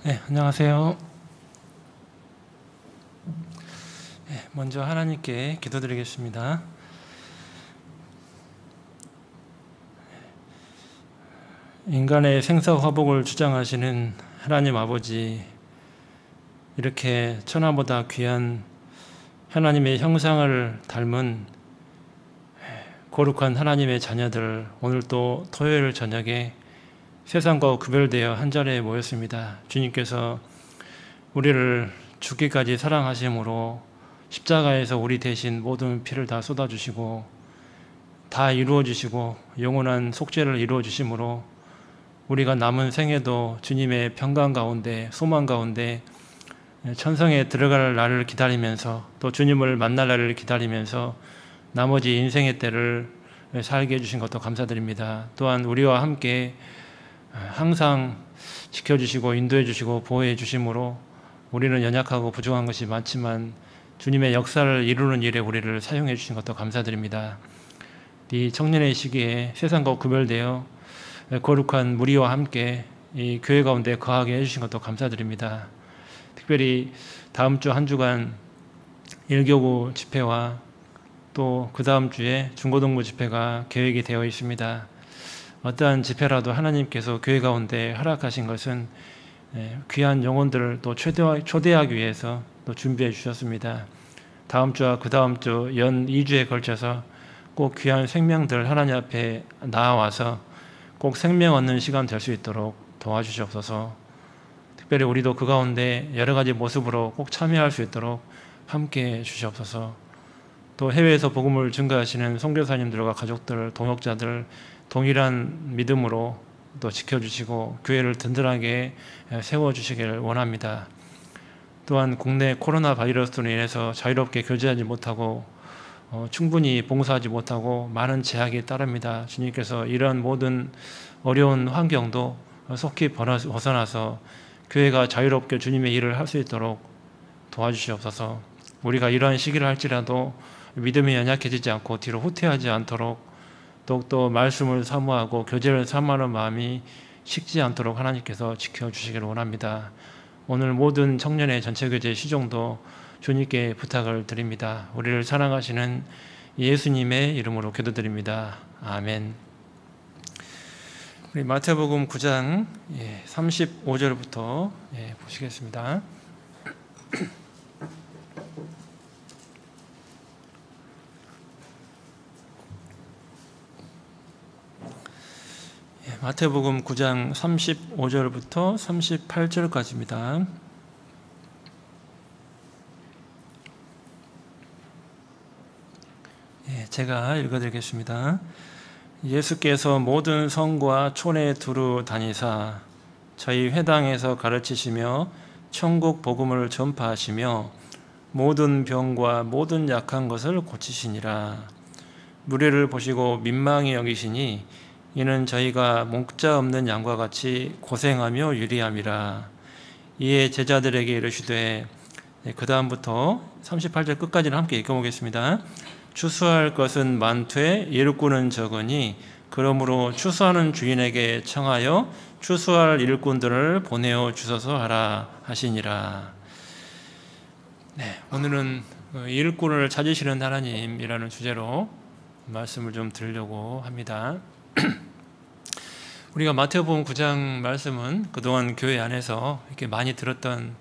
네, 안녕하세요. 네, 먼저 하나님께 기도드리겠습니다. 인간의 생사화복을 주장하시는 하나님 아버지, 이렇게 천하보다 귀한 하나님의 형상을 닮은 거룩한 하나님의 자녀들, 오늘 또 토요일 저녁에 세상과 구별되어 한자리에 모였습니다. 주님께서 우리를 죽기까지 사랑하심으로 십자가에서 우리 대신 모든 피를 다 쏟아주시고 다 이루어주시고 영원한 속죄를 이루어주심으로 우리가 남은 생에도 주님의 평강 가운데, 소망 가운데 천성에 들어갈 날을 기다리면서 또 주님을 만날 날을 기다리면서 나머지 인생의 때를 살게 해주신 것도 감사드립니다. 또한 우리와 함께 항상 지켜주시고 인도해 주시고 보호해 주심으로 우리는 연약하고 부족한 것이 많지만 주님의 역사를 이루는 일에 우리를 사용해 주신 것도 감사드립니다. 이 청년의 시기에 세상과 구별되어 거룩한 무리와 함께 이 교회 가운데 거하게 해주신 것도 감사드립니다. 특별히 다음 주 한 주간 1교구 집회와 또 그 다음 주에 중고등부 집회가 계획이 되어 있습니다. 어떠한 집회라도 하나님께서 교회 가운데 허락하신 것은 귀한 영혼들을 또 초대하기 위해서 또 준비해 주셨습니다. 다음 주와 그 다음 주 연 2주에 걸쳐서 꼭 귀한 생명들 하나님 앞에 나와서 꼭 생명 얻는 시간 될 수 있도록 도와주시옵소서. 특별히 우리도 그 가운데 여러 가지 모습으로 꼭 참여할 수 있도록 함께 주시옵소서. 또 해외에서 복음을 증거하시는 선교사님들과 가족들, 동역자들 동일한 믿음으로 또 지켜주시고 교회를 든든하게 세워주시기를 원합니다. 또한 국내 코로나 바이러스로 인해서 자유롭게 교제하지 못하고 충분히 봉사하지 못하고 많은 제약이 따릅니다. 주님께서 이러한 모든 어려운 환경도 속히 벗어나서 교회가 자유롭게 주님의 일을 할 수 있도록 도와주시옵소서. 우리가 이러한 시기를 할지라도 믿음이 연약해지지 않고 뒤로 후퇴하지 않도록 더욱더 말씀을 사모하고 교제를 사모하는 마음이 식지 않도록 하나님께서 지켜주시기를 원합니다. 오늘 모든 청년의 전체교제 시종도 주님께 부탁을 드립니다. 우리를 사랑하시는 예수님의 이름으로 기도드립니다. 아멘. 우리 마태복음 9장 35절부터 보시겠습니다. 마태복음 9장 35절부터 38절까지입니다. 제가 읽어드리겠습니다. 예수께서 모든 성과 촌에 두루 다니사 저희 회당에서 가르치시며 천국 복음을 전파하시며 모든 병과 모든 약한 것을 고치시니라. 무리를 보시고 민망히 여기시니 이는 저희가 목자 없는 양과 같이 고생하며 유리함이라. 이에 제자들에게 이르시되, 그 다음부터 38절 끝까지는 함께 읽어보겠습니다. 추수할 것은 많되 일꾼은 적으니 그러므로 추수하는 주인에게 청하여 추수할 일꾼들을 보내어 주소서 하라 하시니라. 오늘은 일꾼을 찾으시는 하나님이라는 주제로 말씀을 좀 드리려고 합니다. 우리가 마태복음 9장 말씀은 그동안 교회 안에서 이렇게 많이 들었던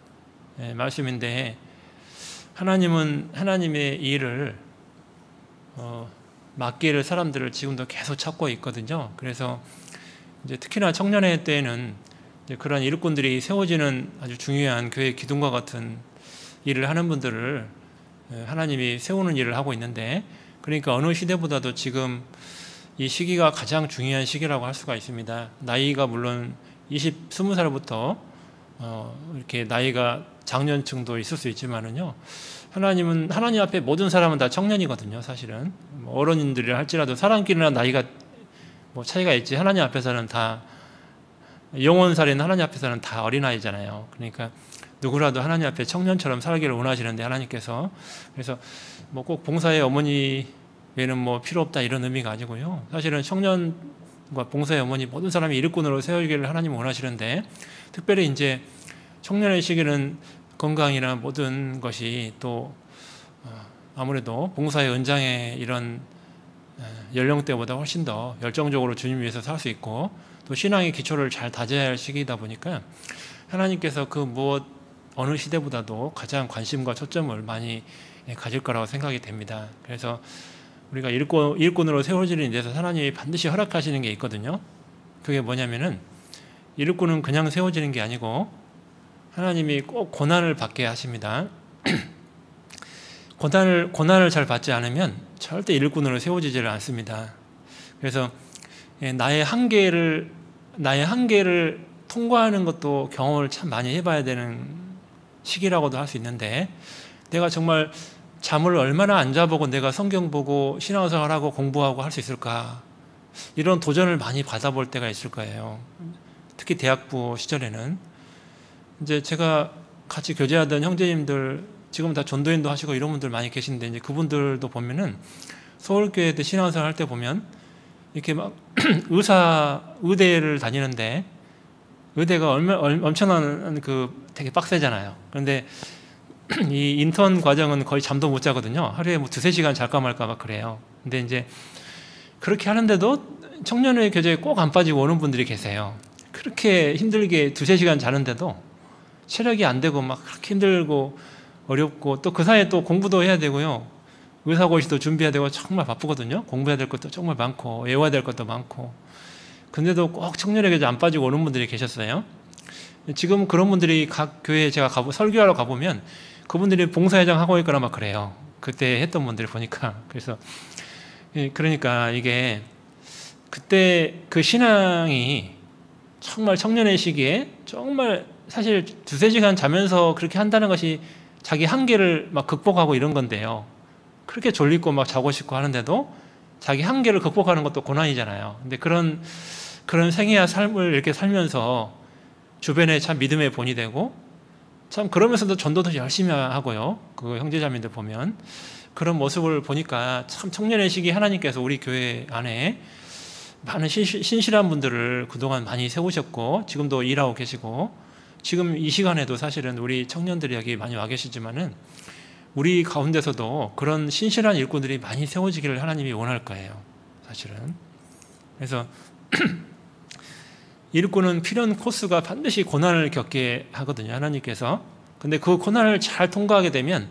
말씀인데, 하나님은 하나님의 일을 맡길 사람들을 지금도 계속 찾고 있거든요. 그래서 이제 특히나 청년의 때에는 이제 그런 일꾼들이 세워지는 아주 중요한 교회 기둥과 같은 일을 하는 분들을 하나님이 세우는 일을 하고 있는데, 그러니까 어느 시대보다도 지금 이 시기가 가장 중요한 시기라고 할 수가 있습니다. 나이가 물론 20살부터 이렇게 나이가 장년층도 있을 수 있지만은요, 하나님 앞에 모든 사람은 다 청년이거든요. 사실은 어른들이라 할지라도 사람끼리나 나이가 차이가 있지, 하나님 앞에서는 다, 영원살인 하나님 앞에서는 다 어린아이잖아요. 그러니까 누구라도 하나님 앞에 청년처럼 살기를 원하시는데, 하나님께서 그래서 꼭 봉사의 어머니 외에는 필요 없다 이런 의미가 아니고요. 사실은 청년과 봉사의 어머니 모든 사람이 일꾼으로 세우기를 하나님은 원하시는데, 특별히 이제 청년의 시기는 건강이나 모든 것이 또 아무래도 봉사의 은장의 이런 연령대보다 훨씬 더 열정적으로 주님 위해서 살 수 있고 또 신앙의 기초를 잘 다져야 할 시기이다 보니까 하나님께서 그 무엇 어느 시대보다도 가장 관심과 초점을 많이 가질 거라고 생각이 됩니다. 그래서 우리가 일꾼으로 세워지는 데서 하나님이 반드시 허락하시는 게 있거든요. 그게 뭐냐면은 일꾼은 그냥 세워지는 게 아니고 하나님이 꼭 고난을 받게 하십니다. 고난을 잘 받지 않으면 절대 일꾼으로 세워지지를 않습니다. 그래서 나의 한계를 통과하는 것도 경험을 참 많이 해봐야 되는 시기라고도 할 수 있는데, 내가 정말 잠을 얼마나 안 자보고 내가 성경 보고 신앙생활하고 공부하고 할 수 있을까, 이런 도전을 많이 받아볼 때가 있을 거예요. 특히 대학부 시절에는 이제 제가 같이 교제하던 형제님들, 지금 다 전도인도 하시고 이런 분들 많이 계신데, 이제 그분들도 보면은 서울교회 때 신앙생활 할 때 보면 이렇게 막 의대를 다니는데, 의대가 엄청난 되게 빡세잖아요. 그런데 이 인턴 과정은 거의 잠도 못 자거든요. 하루에 뭐 2-3시간 잘까 말까 막 그래요. 근데 이제 그렇게 하는데도 청년의 교제에 꼭 안 빠지고 오는 분들이 계세요. 그렇게 힘들게 2-3시간 자는데도 체력이 안 되고 막 그렇게 힘들고 어렵고, 또 그 사이에 또 공부도 해야 되고요. 의사고시도 준비해야 되고 정말 바쁘거든요. 공부해야 될 것도 정말 많고 외워야 될 것도 많고. 근데도 꼭 청년의 교제 안 빠지고 오는 분들이 계셨어요. 지금 그런 분들이 각 교회에 제가 설교하러 가보면 그분들이 봉사회장 하고 있거나 막 그래요. 그때 했던 분들 보니까. 그래서 그러니까 이게 그때 그 신앙이 정말 청년의 시기에 정말 사실 2-3시간 자면서 그렇게 한다는 것이 자기 한계를 막 극복하고 이런 건데요. 그렇게 졸리고 막 자고 싶고 하는데도 자기 한계를 극복하는 것도 고난이잖아요. 근데 그런 생애와 삶을 이렇게 살면서 주변에 참 믿음의 본이 되고, 참 그러면서도 전도도 열심히 하고요. 그 형제자매들 보면 그런 모습을 보니까 참 청년의 시기 하나님께서 우리 교회 안에 많은 신실한 분들을 그동안 많이 세우셨고 지금도 일하고 계시고, 지금 이 시간에도 사실은 우리 청년들이 여기 많이 와 계시지만은 우리 가운데서도 그런 신실한 일꾼들이 많이 세워지기를 하나님이 원할 거예요, 사실은. 그래서 일꾼은 필연 코스가 반드시 고난을 겪게 하거든요, 하나님께서. 근데 그 고난을 잘 통과하게 되면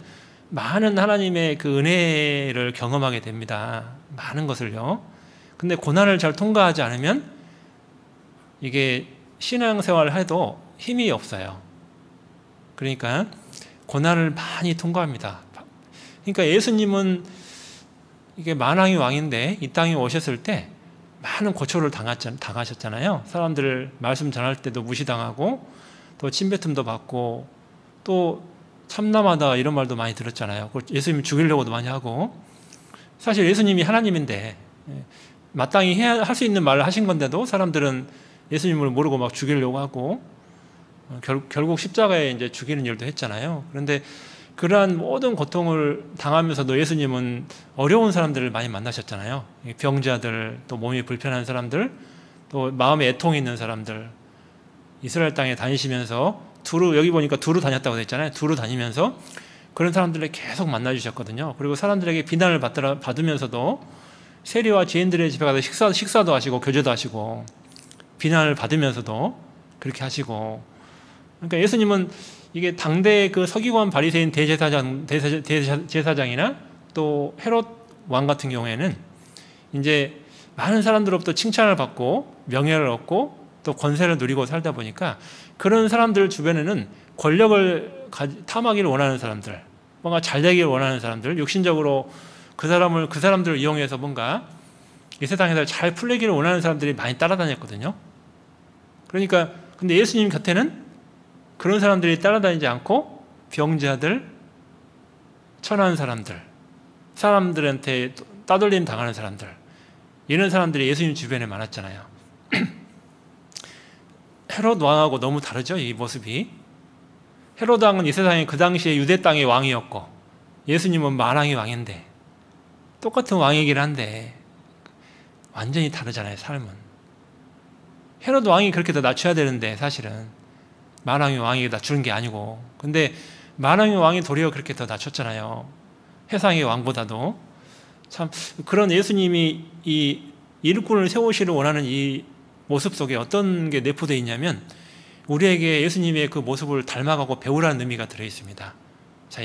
많은 하나님의 그 은혜를 경험하게 됩니다. 많은 것을요. 근데 고난을 잘 통과하지 않으면 이게 신앙생활을 해도 힘이 없어요. 그러니까 고난을 많이 통과합니다. 그러니까 예수님은 이게 만왕의 왕인데 이 땅에 오셨을 때 많은 고초를 당하셨잖아요. 사람들 말씀 전할 때도 무시당하고 또 침뱉음도 받고 또 참남하다 이런 말도 많이 들었잖아요. 예수님 죽이려고도 많이 하고. 사실 예수님이 하나님인데 마땅히 할 수 있는 말을 하신 건데도 사람들은 예수님을 모르고 막 죽이려고 하고 결국 십자가에 이제 죽이는 일도 했잖아요. 그런데 그러한 모든 고통을 당하면서도 예수님은 어려운 사람들을 많이 만나셨잖아요. 병자들, 또 몸이 불편한 사람들, 또 마음에 애통이 있는 사람들. 이스라엘 땅에 다니시면서 여기 보니까 두루 다녔다고 했잖아요. 두루 다니면서 그런 사람들을 계속 만나주셨거든요. 그리고 사람들에게 비난을 받으면서도 세리와 죄인들의 집에 가서 식사도 하시고 교제도 하시고 비난을 받으면서도 그렇게 하시고. 그러니까 예수님은 이게 당대 그 서기관 바리새인 대제사장이나 또 헤롯 왕 같은 경우에는 이제 많은 사람들로부터 칭찬을 받고 명예를 얻고 또 권세를 누리고 살다 보니까 그런 사람들 주변에는 권력을 탐하기를 원하는 사람들, 뭔가 잘 되기를 원하는 사람들, 육신적으로 그 사람들을 이용해서 뭔가 이 세상에서 잘 풀리기를 원하는 사람들이 많이 따라다녔거든요. 그러니까 근데 예수님 곁에는 그런 사람들이 따라다니지 않고 병자들, 천한 사람들한테 따돌림 당하는 사람들, 이런 사람들이 예수님 주변에 많았잖아요. 헤롯 왕하고 너무 다르죠, 이 모습이. 헤롯 왕은 이 세상에 그 당시에 유대 땅의 왕이었고 예수님은 만왕의 왕인데 똑같은 왕이긴 한데 완전히 다르잖아요, 삶은. 헤롯 왕이 그렇게 더 낮춰야 되는데 사실은 만왕의 왕에게 낮추는 게 아니고. 근데 만왕의 왕이 도리어 그렇게 더 낮췄잖아요. 세상의 왕보다도. 참 그런 예수님이 이 일꾼을 세우시를 원하는 이 모습 속에 어떤 게 내포되어 있냐면 우리에게 예수님의 그 모습을 닮아가고 배우라는 의미가 들어있습니다. 자,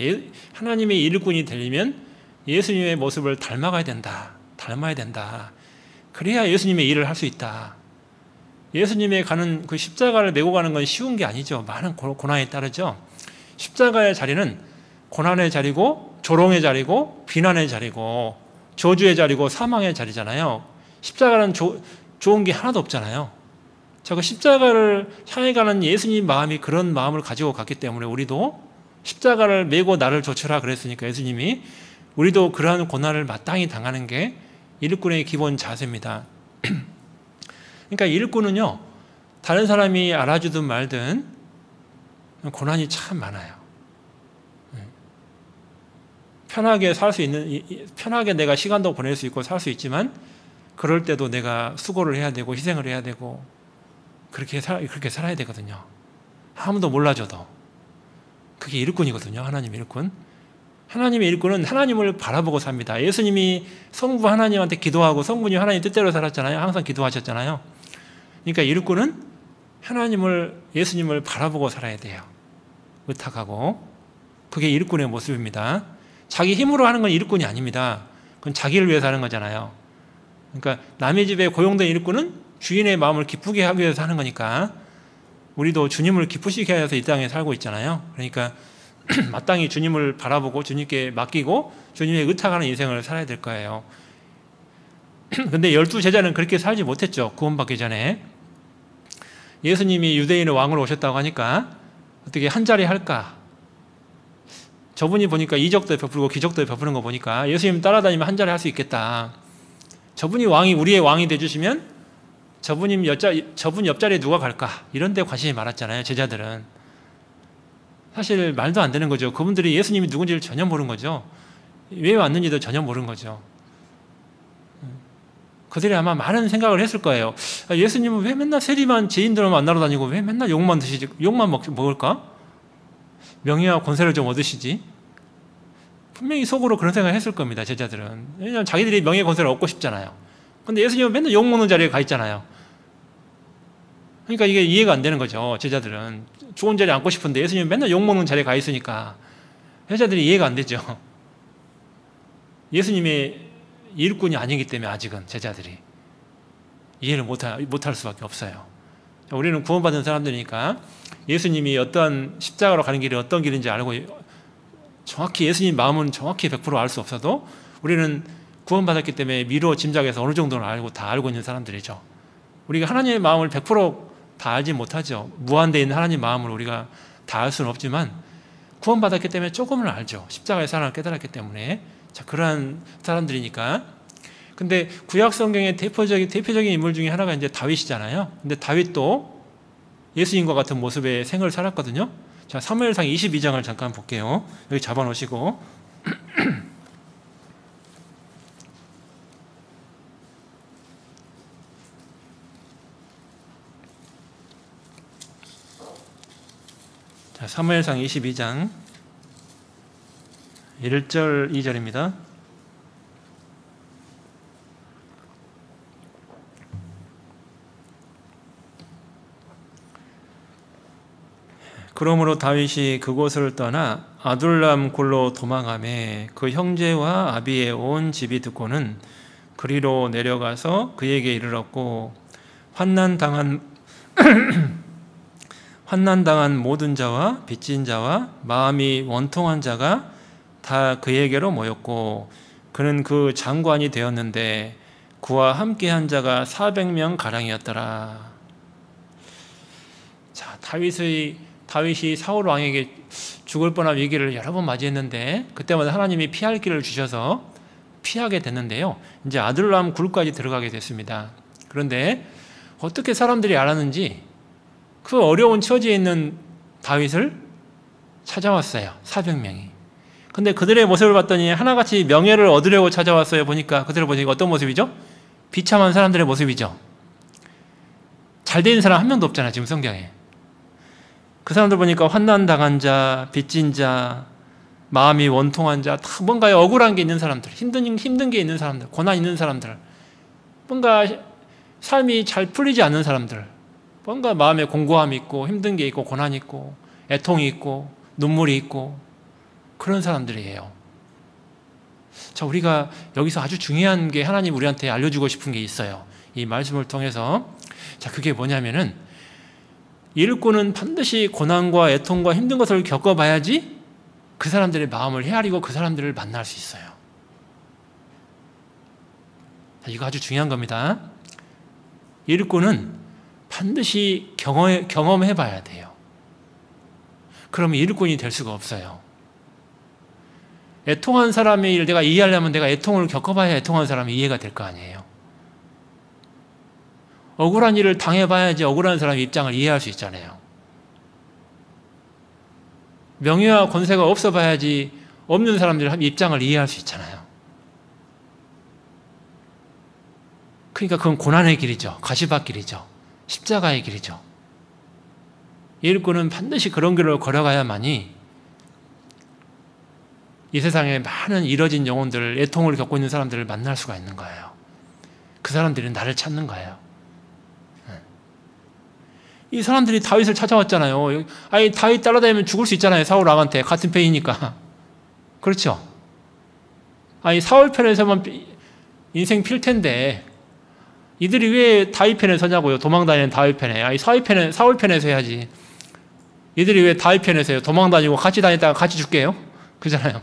하나님의 일꾼이 되려면 예수님의 모습을 닮아가야 된다. 닮아야 된다. 그래야 예수님의 일을 할 수 있다. 예수님의 가는 그 십자가를 메고 가는 건 쉬운 게 아니죠. 많은 고난이 따르죠. 십자가의 자리는 고난의 자리고 조롱의 자리고 비난의 자리고 저주의 자리고 사망의 자리잖아요. 십자가는 좋은 게 하나도 없잖아요. 자, 그 십자가를 향해 가는 예수님 마음이 그런 마음을 가지고 갔기 때문에 우리도 십자가를 메고 나를 좇으라 그랬으니까 예수님이 우리도 그러한 고난을 마땅히 당하는 게 일꾼의 기본 자세입니다. 그러니까 일꾼은요, 다른 사람이 알아주든 말든 고난이 참 많아요. 편하게 살 수 있는, 편하게 내가 시간도 보낼 수 있고 살 수 있지만 그럴 때도 내가 수고를 해야 되고 희생을 해야 되고 그렇게 살아야 되거든요. 아무도 몰라줘도. 그게 일꾼이거든요. 하나님의 일꾼. 하나님의 일꾼은 하나님을 바라보고 삽니다. 예수님이 성부 하나님한테 기도하고 성부님 하나님 뜻대로 살았잖아요. 항상 기도하셨잖아요. 그러니까 일꾼은 예수님을 바라보고 살아야 돼요. 의탁하고. 그게 일꾼의 모습입니다. 자기 힘으로 하는 건 일꾼이 아닙니다. 그건 자기를 위해서 하는 거잖아요. 그러니까 남의 집에 고용된 일꾼은 주인의 마음을 기쁘게 하기 위해서 하는 거니까 우리도 주님을 기쁘시게 해서 이 땅에 살고 있잖아요. 그러니까 마땅히 주님을 바라보고 주님께 맡기고 주님의 의탁하는 인생을 살아야 될 거예요. 근데 12제자는 그렇게 살지 못했죠. 구원받기 전에. 예수님이 유대인의 왕으로 오셨다고 하니까 어떻게 한 자리 할까? 저분이 보니까 이적도 베풀고 기적도 베푸는 거 보니까 예수님 따라다니면 한 자리 할 수 있겠다. 저분이 우리의 왕이 되주시면 저분 옆자리에 누가 갈까? 이런 데 관심이 많았잖아요. 제자들은. 사실 말도 안 되는 거죠. 그분들이 예수님이 누군지를 전혀 모르는 거죠. 왜 왔는지도 전혀 모르는 거죠. 그들이 아마 많은 생각을 했을 거예요. 예수님은 왜 맨날 세리만 죄인들을 만나러 다니고 왜 맨날 욕만 드시지? 욕만 먹을까? 명예와 권세를 좀 얻으시지? 분명히 속으로 그런 생각을 했을 겁니다. 제자들은. 왜냐하면 자기들이 명예 권세를 얻고 싶잖아요. 근데 예수님은 맨날 욕 먹는 자리에 가 있잖아요. 그러니까 이게 이해가 안 되는 거죠. 제자들은. 좋은 자리에 앉고 싶은데 예수님은 맨날 욕 먹는 자리에 가 있으니까 제자들이 이해가 안 되죠. 예수님의 일꾼이 아니기 때문에 아직은 제자들이 이해를 못할 수밖에 없어요. 우리는 구원받은 사람들이니까 예수님이 어떤 십자가로 가는 길이 어떤 길인지 알고 정확히 예수님 마음은 정확히 100% 알 수 없어도 우리는 구원받았기 때문에 미루어 짐작해서 어느 정도는 다 알고 있는 사람들이죠. 우리가 하나님의 마음을 100%다 알지 못하죠. 무한대에 있는 하나님의 마음을 우리가 다 알 수는 없지만 구원받았기 때문에 조금은 알죠. 십자가의 사랑을 깨달았기 때문에. 자, 그러한 사람들이니까. 근데 구약 성경의 대표적인 인물 중에 하나가 이제 다윗이잖아요. 근데 다윗도 예수님과 같은 모습의 생을 살았거든요. 자, 사무엘상 22장을 잠깐 볼게요. 여기 잡아 놓으시고. 자, 사무엘상 22장 1절 2절입니다. 그러므로 다윗이 그곳을 떠나 아둘람 굴로 도망하매 그 형제와 아비의 온 집이 듣고는 그리로 내려가서 그에게 이르렀고 환난당한 모든 자와 빚진 자와 마음이 원통한 자가 다 그에게로 모였고 그는 그 장관이 되었는데 그와 함께한 자가 400명 가량이었더라. 자, 다윗이 사울 왕에게 죽을 뻔한 위기를 여러 번 맞이했는데 그때마다 하나님이 피할 길을 주셔서 피하게 됐는데요. 이제 아둘람 굴까지 들어가게 됐습니다. 그런데 어떻게 사람들이 알았는지 그 어려운 처지에 있는 다윗을 찾아왔어요. 400명이. 근데 그들의 모습을 봤더니 하나같이 명예를 얻으려고 찾아왔어요. 그들을 보니까 어떤 모습이죠? 비참한 사람들의 모습이죠. 잘 된 사람 한 명도 없잖아요. 지금 성경에. 그 사람들 보니까 환난 당한 자, 빚진 자, 마음이 원통한 자, 다 뭔가 억울한 게 있는 사람들, 힘든 게 있는 사람들, 고난 있는 사람들, 뭔가 삶이 잘 풀리지 않는 사람들, 뭔가 마음에 공고함이 있고 힘든 게 있고 고난이 있고 애통이 있고 눈물이 있고 그런 사람들이에요. 자, 우리가 여기서 아주 중요한 게 하나님 우리한테 알려주고 싶은 게 있어요. 이 말씀을 통해서. 자, 그게 뭐냐면은 일꾼은 반드시 고난과 애통과 힘든 것을 겪어봐야지 그 사람들의 마음을 헤아리고 그 사람들을 만날 수 있어요. 자, 이거 아주 중요한 겁니다. 일꾼은 반드시 경험해 봐야 돼요. 그러면 일꾼이 될 수가 없어요. 애통한 사람의 일을 내가 이해하려면 내가 애통을 겪어봐야 애통한 사람이 이해가 될 거 아니에요. 억울한 일을 당해봐야지 억울한 사람의 입장을 이해할 수 있잖아요. 명예와 권세가 없어봐야지 없는 사람들의 입장을 이해할 수 있잖아요. 그러니까 그건 고난의 길이죠. 가시밭길이죠. 십자가의 길이죠. 일꾼은 반드시 그런 길을 걸어가야만이 이 세상에 많은 이뤄진 영혼들, 애통을 겪고 있는 사람들을 만날 수가 있는 거예요. 그 사람들이 나를 찾는 거예요. 이 사람들이 다윗을 찾아왔잖아요. 아니, 다윗 따라다니면 죽을 수 있잖아요. 사울 왕한테. 같은 패이니까. 그렇죠? 아니, 사울 편에서만 인생 필 텐데 이들이 왜 다윗 편에 서냐고요. 도망다니는 다윗 편에. 아니, 사울 편에서 해야지. 이들이 왜 다윗 편에서 해요. 도망다니고 같이 다녔다가 같이 죽게요? 그잖아요.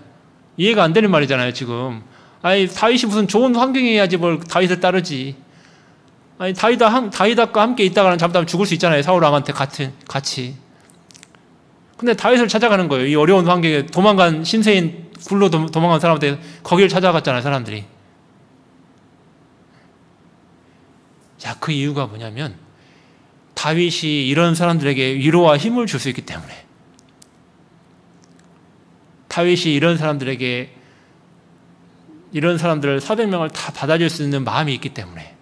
이해가 안 되는 말이잖아요, 지금. 아니, 다윗이 무슨 좋은 환경에 해야지 뭘 다윗을 따르지. 아니, 다윗과 함께 있다가는 잘못하면 죽을 수 있잖아요. 사울 왕한테 같이. 근데 다윗을 찾아가는 거예요. 이 어려운 환경에 도망간 신세인 굴로 도망간 사람한테 거기를 찾아갔잖아요, 사람들이. 자, 그 이유가 뭐냐면 다윗이 이런 사람들에게 위로와 힘을 줄 수 있기 때문에, 다윗이 이런 사람들을 400명을 다 받아줄 수 있는 마음이 있기 때문에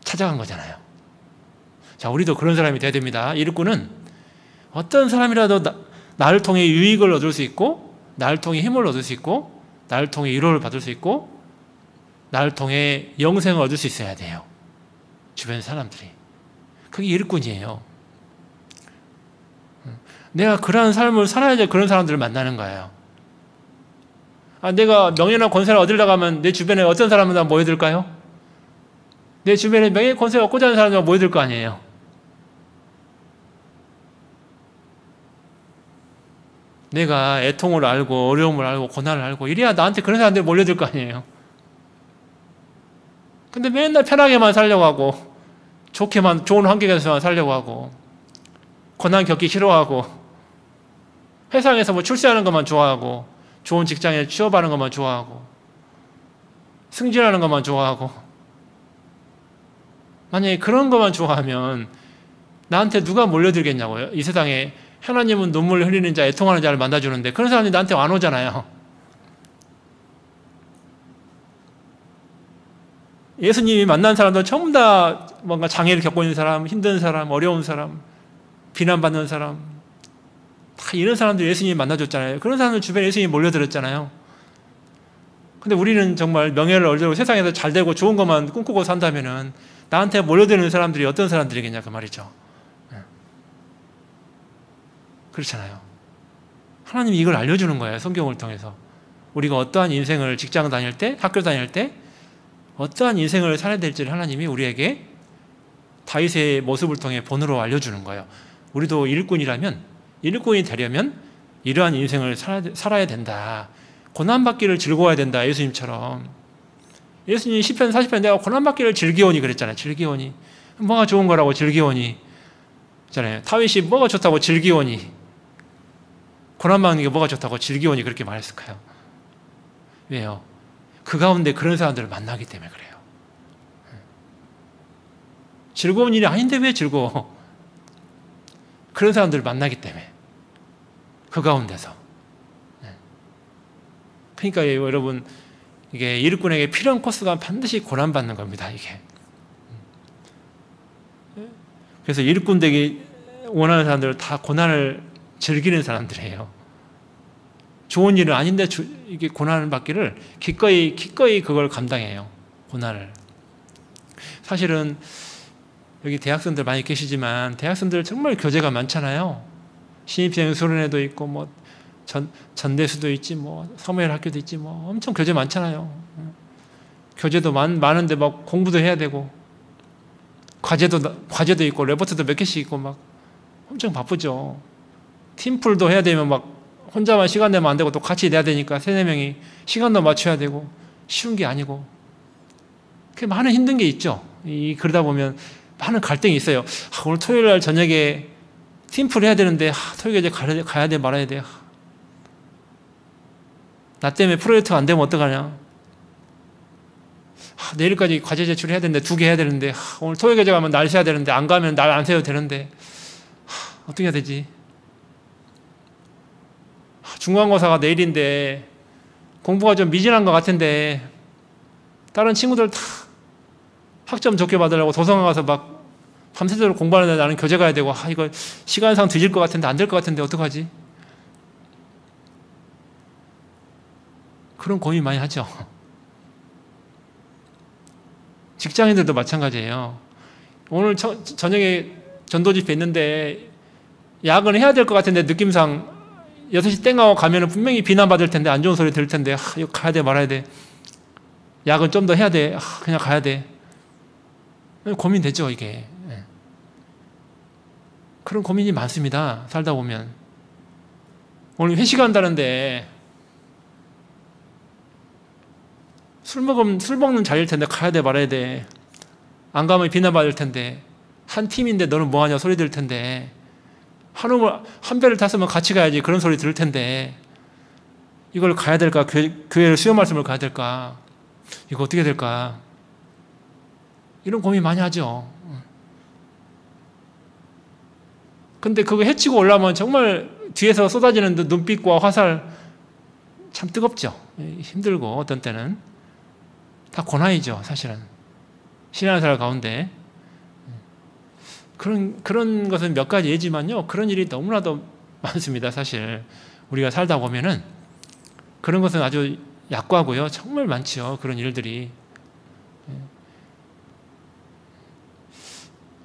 찾아간 거잖아요. 자, 우리도 그런 사람이 돼야 됩니다. 일꾼은 어떤 사람이라도 나를 통해 유익을 얻을 수 있고, 나를 통해 힘을 얻을 수 있고, 나를 통해 위로를 받을 수 있고, 나를 통해 영생을 얻을 수 있어야 돼요. 주변 사람들이. 그게 일꾼이에요. 내가 그러한 삶을 살아야지 그런 사람들을 만나는 거예요. 내가 명예나 권세를 얻으려고 하면 내 주변에 어떤 사람은 다 모여들까요? 내 주변에 명예 권세가 얻고자 하는 사람들 모여들 거 아니에요. 내가 애통을 알고 어려움을 알고 고난을 알고 이래야 나한테 그런 사람들이 몰려들 거 아니에요. 근데 맨날 편하게만 살려고 하고 좋은 환경에서만 살려고 하고 고난 겪기 싫어하고 회사에서 뭐 출세하는 것만 좋아하고 좋은 직장에 취업하는 것만 좋아하고 승진하는 것만 좋아하고, 만약에 그런 것만 좋아하면 나한테 누가 몰려들겠냐고요. 이 세상에 하나님은 눈물 흘리는 자, 애통하는 자를 만나주는데 그런 사람들이 나한테 안 오잖아요. 예수님이 만난 사람들 전부 다 뭔가 장애를 겪고 있는 사람, 힘든 사람, 어려운 사람, 비난받는 사람, 다 이런 사람들 예수님이 만나줬잖아요. 그런 사람들 주변에 예수님이 몰려들었잖아요. 근데 우리는 정말 명예를 얻으려고 세상에서 잘 되고 좋은 것만 꿈꾸고 산다면은 나한테 몰려드는 사람들이 어떤 사람들이겠냐 그 말이죠. 그렇잖아요. 하나님이 이걸 알려주는 거예요. 성경을 통해서. 우리가 어떠한 인생을 직장 다닐 때, 학교 다닐 때 어떠한 인생을 살아야 될지를 하나님이 우리에게 다윗의 모습을 통해 본으로 알려주는 거예요. 우리도 일꾼이 되려면 이러한 인생을 살아야 된다. 고난받기를 즐거워야 된다. 예수님처럼. 예수님이 시편 40편 내가 고난받기를 즐기오니 그랬잖아요. 즐기오니. 뭐가 좋은 거라고 즐기오니. 잖아요. 다윗이 뭐가 좋다고 즐기오니. 고난받는 게 뭐가 좋다고 즐기오니 그렇게 말했을까요? 왜요? 그 가운데 그런 사람들을 만나기 때문에 그래요. 즐거운 일이 아닌데 왜 즐거워? 그런 사람들을 만나기 때문에. 그 가운데서. 그러니까 여러분, 이게 일꾼에게 필요한 코스가 반드시 고난받는 겁니다. 이게. 그래서 일꾼 되기 원하는 사람들은 다 고난을 즐기는 사람들이에요. 좋은 일은 아닌데 이게 고난을 받기를 기꺼이 그걸 감당해요. 고난을. 사실은 여기 대학생들 많이 계시지만 대학생들 정말 교재가 많잖아요. 신입생 수련회도 있고 뭐 전대수도 있지 뭐 사무엘 학교도 있지 뭐 엄청 교재 많잖아요. 교재도 많은데 막 공부도 해야 되고 과제도 있고 레포트도 몇 개씩 있고 막 엄청 바쁘죠. 팀플도 해야 되면 막 혼자만 시간 내면 안 되고 또 같이 내야 되니까 3-4명이 시간도 맞춰야 되고 쉬운 게 아니고 많은 힘든 게 있죠. 그러다 보면 많은 갈등이 있어요. 오늘 토요일 날 저녁에 팀플 해야 되는데 토요일에 가야 돼 말아야 돼. 나 때문에 프로젝트가 안 되면 어떡하냐. 내일까지 과제 제출해야 되는데 2개 해야 되는데 오늘 토요일에 가면 날 세야 되는데 안 가면 날 안 세도 되는데 어떻게 해야 되지? 중간고사가 내일인데 공부가 좀 미진한 것 같은데 다른 친구들 다 학점 좋게 받으려고 도서관 가서 막 밤새도록 공부하는데 나는 교재 가야 되고 이거 시간상 뒤질 것 같은데 안 될 것 같은데 어떡하지? 그런 고민 많이 하죠. 직장인들도 마찬가지예요. 오늘 저녁에 전도 집회 있는데 야근해야 될 것 같은데 느낌상 6시 땡하고 가면 분명히 비난받을 텐데 안 좋은 소리 들을 텐데 이거 가야 돼 말아야 돼. 야근 좀 더 해야 돼. 그냥 가야 돼. 고민되죠 이게. 그런 고민이 많습니다. 살다 보면. 오늘 회식한다는데 술 먹는 자리일 텐데 가야 돼 말아야 돼. 안 가면 비난받을 텐데 한 팀인데 너는 뭐하냐 소리 들을 텐데 한 배를 탔으면 같이 가야지 그런 소리 들을 텐데 이걸 가야 될까? 교회를 수요 말씀을 가야 될까? 이거 어떻게 될까? 이런 고민 많이 하죠. 근데 그거 해치고 올라오면 정말 뒤에서 쏟아지는 눈빛과 화살 참 뜨겁죠. 힘들고 어떤 때는 다 고난이죠. 사실은 신앙의 생활 가운데 그런 것은 몇 가지 예지만요. 그런 일이 너무나도 많습니다. 사실 우리가 살다 보면은 그런 것은 아주 약과고요. 정말 많죠. 그런 일들이.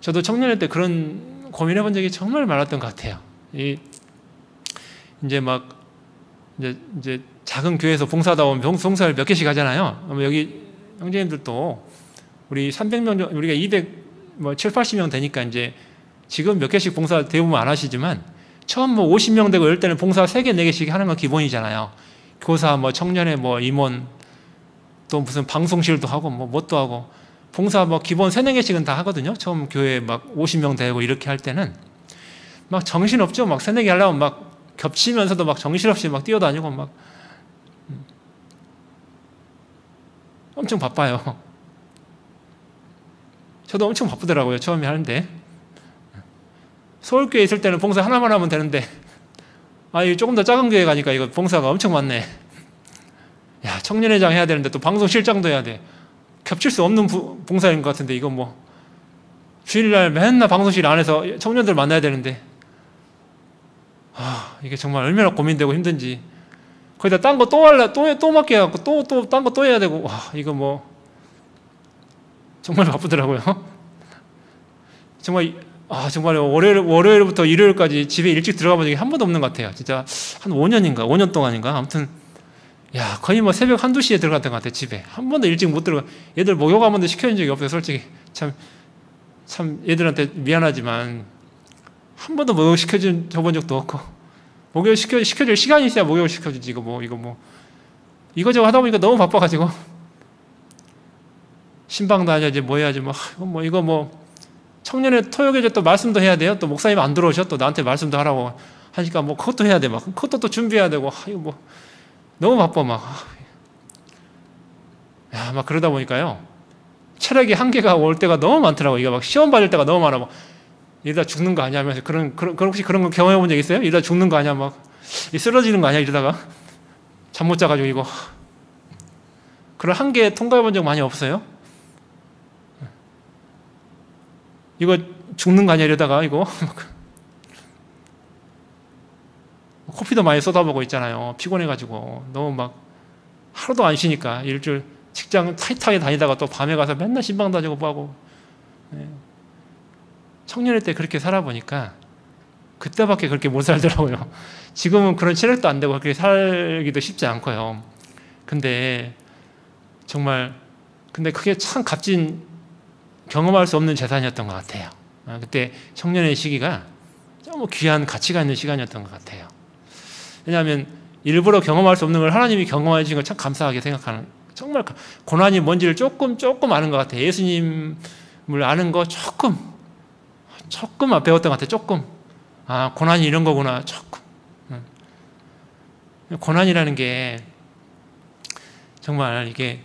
저도 청년회 때 그런 고민해 본 적이 정말 많았던 것 같아요. 이제 작은 교회에서 봉사하다 보면 봉사를 몇 개씩 하잖아요. 여기 형제님들도 우리 300명, 우리가 7-80명 되니까 이제 지금 몇 개씩 봉사 대부분 안 하시지만 처음 50명 되고 이럴 때는 봉사 3개, 4개씩 하는 건 기본이잖아요. 교사, 청년회, 임원, 또 무슨 방송실도 하고, 뭣도 하고, 봉사 기본 3-4개씩은 다 하거든요. 처음 교회 50명 되고 이렇게 할 때는. 정신없죠. 3-4개 하려면 겹치면서도 정신없이 뛰어다니고 엄청 바빠요. 저도 엄청 바쁘더라고요. 처음에 하는데. 서울교회 있을 때는 봉사 하나만 하면 되는데 조금 더 작은 교회 가니까 이거 봉사가 엄청 많네. 야, 청년회장 해야 되는데 또 방송실장도 해야 돼. 겹칠 수 없는 봉사인 것 같은데 이거 주일날 맨날 방송실 안에서 청년들 만나야 되는데 이게 정말 얼마나 고민되고 힘든지 거기다 딴 거 또 맡겨갖고 또 딴 거 또 해야 되고 이거 정말 바쁘더라고요. 정말 월요일부터 일요일까지 집에 일찍 들어가 본 적이 한 번도 없는 것 같아요. 진짜 한 5년 동안인가? 아무튼 거의 새벽 1-2시에 들어갔던 것 같아요. 집에 한 번도 일찍 못 들어가. 얘들 목욕 한 번도 시켜준 적이 없어요. 솔직히 참 얘들한테 미안하지만 한 번도 목욕 시켜준 적도 없고 목욕 시켜줄 시간이 있어야 목욕 시켜주지. 이거저거 하다 보니까 너무 바빠가지고 신방도 해야지 해야지 청년회 토요일에 또 말씀도 해야 돼요. 또 목사님 안 들어오셔 또 나한테 말씀도 하라고 하니까 그것도 해야 돼. 그것도 또 준비해야 되고 너무 바빠 그러다 보니까요 체력이 한계가 올 때가 너무 많더라고. 이게 시험 받을 때가 너무 많아. 이러다 죽는 거 아니야 하면서 혹시 그런 거 경험해 본 적 있어요? 이러다 죽는 거 아니야 쓰러지는 거 아니야 이러다가 잠 못 자가지고 이거 그런 한계 통과해 본 적 많이 없어요? 이거 죽는 거 아니야 이러다가 이거 커피도 많이 쏟아보고 있잖아요. 피곤해가지고 너무 막 하루도 안 쉬니까 일주일 직장 타이트하게 다니다가 또 밤에 가서 맨날 신방 다니고 뭐하고. 청년일 때 그렇게 살아보니까 그때밖에 그렇게 못 살더라고요. 지금은 그런 체력도 안 되고 그렇게 살기도 쉽지 않고요. 근데 정말 근데 그게 참 값진 경험할 수 없는 재산이었던 것 같아요. 그때 청년의 시기가 너무 귀한 가치가 있는 시간이었던 것 같아요. 왜냐하면 일부러 경험할 수 없는 걸 하나님이 경험해 주신 걸 참 감사하게 생각하는, 정말 고난이 뭔지를 조금 아는 것 같아요. 예수님을 아는 거 조금 배웠던 것 같아요. 조금. 아, 고난이 이런 거구나. 조금. 고난이라는 게 정말 이게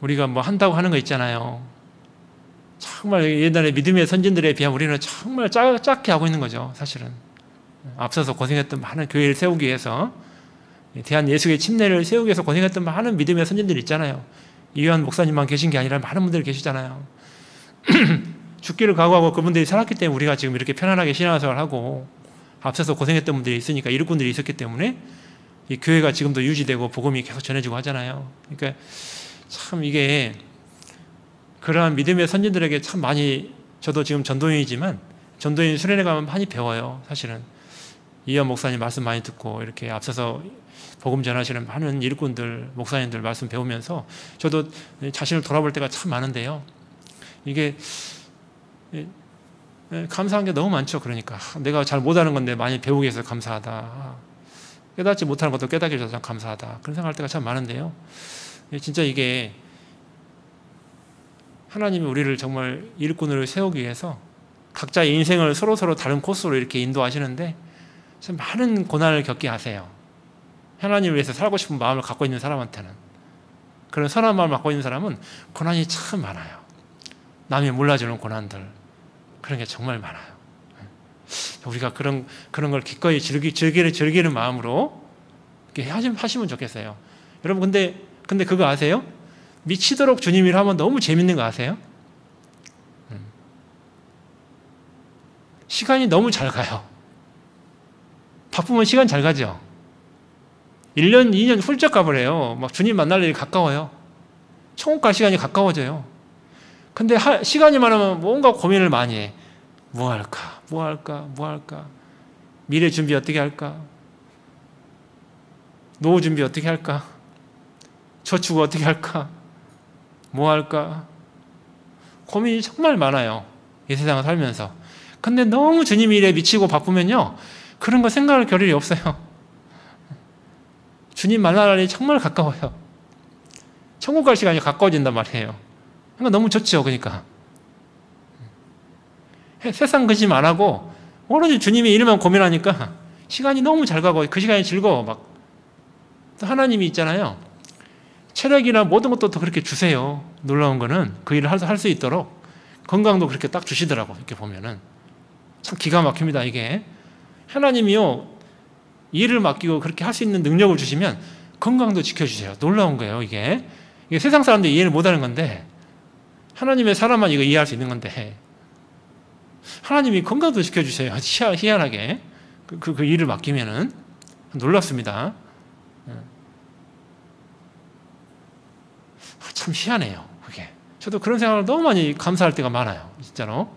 우리가 뭐 한다고 하는 거 있잖아요. 정말 옛날에 믿음의 선진들에 비하면 우리는 정말 작게 하고 있는 거죠. 사실은 앞서서 고생했던 많은 교회를 세우기 위해서, 대한 예수의 침례를 세우기 위해서 고생했던 많은 믿음의 선진들 있잖아요. 이요한 목사님만 계신 게 아니라 많은 분들이 계시잖아요. 죽기를 각오하고 그분들이 살았기 때문에 우리가 지금 이렇게 편안하게 신앙생활을 하고, 앞서서 고생했던 분들이 있으니까, 일꾼들이 있었기 때문에 이 교회가 지금도 유지되고 복음이 계속 전해지고 하잖아요. 그러니까 참 이게 그러한 믿음의 선진들에게 참 많이, 저도 지금 전도인이지만 전도인 수련회 가면 많이 배워요. 사실은 이현 목사님 말씀 많이 듣고 이렇게 앞서서 복음 전하시는 많은 일꾼들, 목사님들 말씀 배우면서 저도 자신을 돌아볼 때가 참 많은데요. 이게 감사한 게 너무 많죠. 그러니까 내가 잘 못하는 건데 많이 배우게 해서 감사하다. 깨닫지 못하는 것도 깨닫게 해줘서 참 감사하다. 그런 생각할 때가 참 많은데요. 진짜 이게 하나님이 우리를 정말 일꾼으로 세우기 위해서 각자의 인생을 서로 다른 코스로 이렇게 인도하시는데 참 많은 고난을 겪게 하세요. 하나님을 위해서 살고 싶은 마음을 갖고 있는 사람한테는, 그런 선한 마음을 갖고 있는 사람은 고난이 참 많아요. 남이 몰라주는 고난들, 그런 게 정말 많아요. 우리가 그런 걸 기꺼이 즐기는 마음으로 이렇게 하시면 좋겠어요. 여러분, 근데 그거 아세요? 미치도록 주님 일 하면 너무 재밌는 거 아세요? 시간이 너무 잘 가요. 바쁘면 시간 잘 가죠. 1년, 2년 훌쩍 가버려요. 막 주님 만날 일이 가까워요. 천국 갈 시간이 가까워져요. 근데 시간이 많으면 뭔가 고민을 많이 해. 뭐 할까? 미래 준비 어떻게 할까? 노후 준비 어떻게 할까? 저축 어떻게 할까? 뭐 할까? 고민이 정말 많아요. 이 세상을 살면서. 근데 너무 주님 일에 미치고 바쁘면요, 그런 거 생각할 겨를이 없어요. 주님 만날 날이 정말 가까워요. 천국 갈 시간이 가까워진단 말이에요. 그러니까 너무 좋죠. 그러니까 세상 근심 안 하고 오로지 주님의 일만 고민하니까 시간이 너무 잘 가고 그 시간이 즐거워. 막 또 하나님이 있잖아요. 체력이나 모든 것도 더 그렇게 주세요. 놀라운 거는 그 일을 할 수 있도록 건강도 그렇게 딱 주시더라고. 이렇게 보면은 참 기가 막힙니다. 이게 하나님이요, 일을 맡기고 그렇게 할 수 있는 능력을 주시면 건강도 지켜주세요. 놀라운 거예요. 이게 세상 사람들이 이해를 못하는 건데, 하나님의 사람만 이거 이해할 수 있는 건데, 하나님이 건강도 지켜주세요. 희한하게 그 일을 맡기면은 놀랍습니다. 참 희한해요. 그게 저도 그런 생각을 너무 많이 감사할 때가 많아요. 진짜로.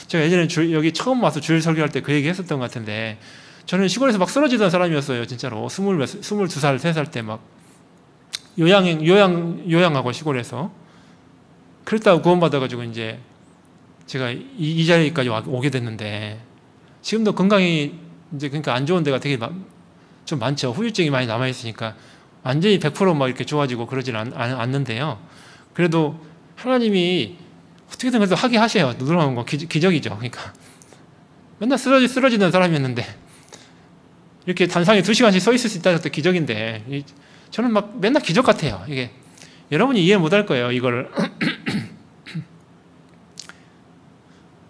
제가 예전에 여기 처음 와서 주일 설교할 때 그 얘기 했었던 것 같은데, 저는 시골에서 막 쓰러지던 사람이었어요. 진짜로 22살, 3살 때 막 요양하고 시골에서. 그랬다고 구원받아가지고 이제 제가 이 자리까지 오게 됐는데, 지금도 건강이 이제 그러니까 안 좋은 데가 되게 좀 많죠. 후유증이 많이 남아있으니까 완전히 100% 막 이렇게 좋아지고 그러지는 않는데요. 그래도 하나님이 어떻게든 그래도 하게 하세요. 놀라운 거 기적이죠. 그러니까 맨날 쓰러지는 사람이었는데 이렇게 단상에 2시간씩 서 있을 수 있다는 것도 기적인데, 저는 막 맨날 기적 같아요. 이게 여러분이 이해 못할 거예요, 이거를.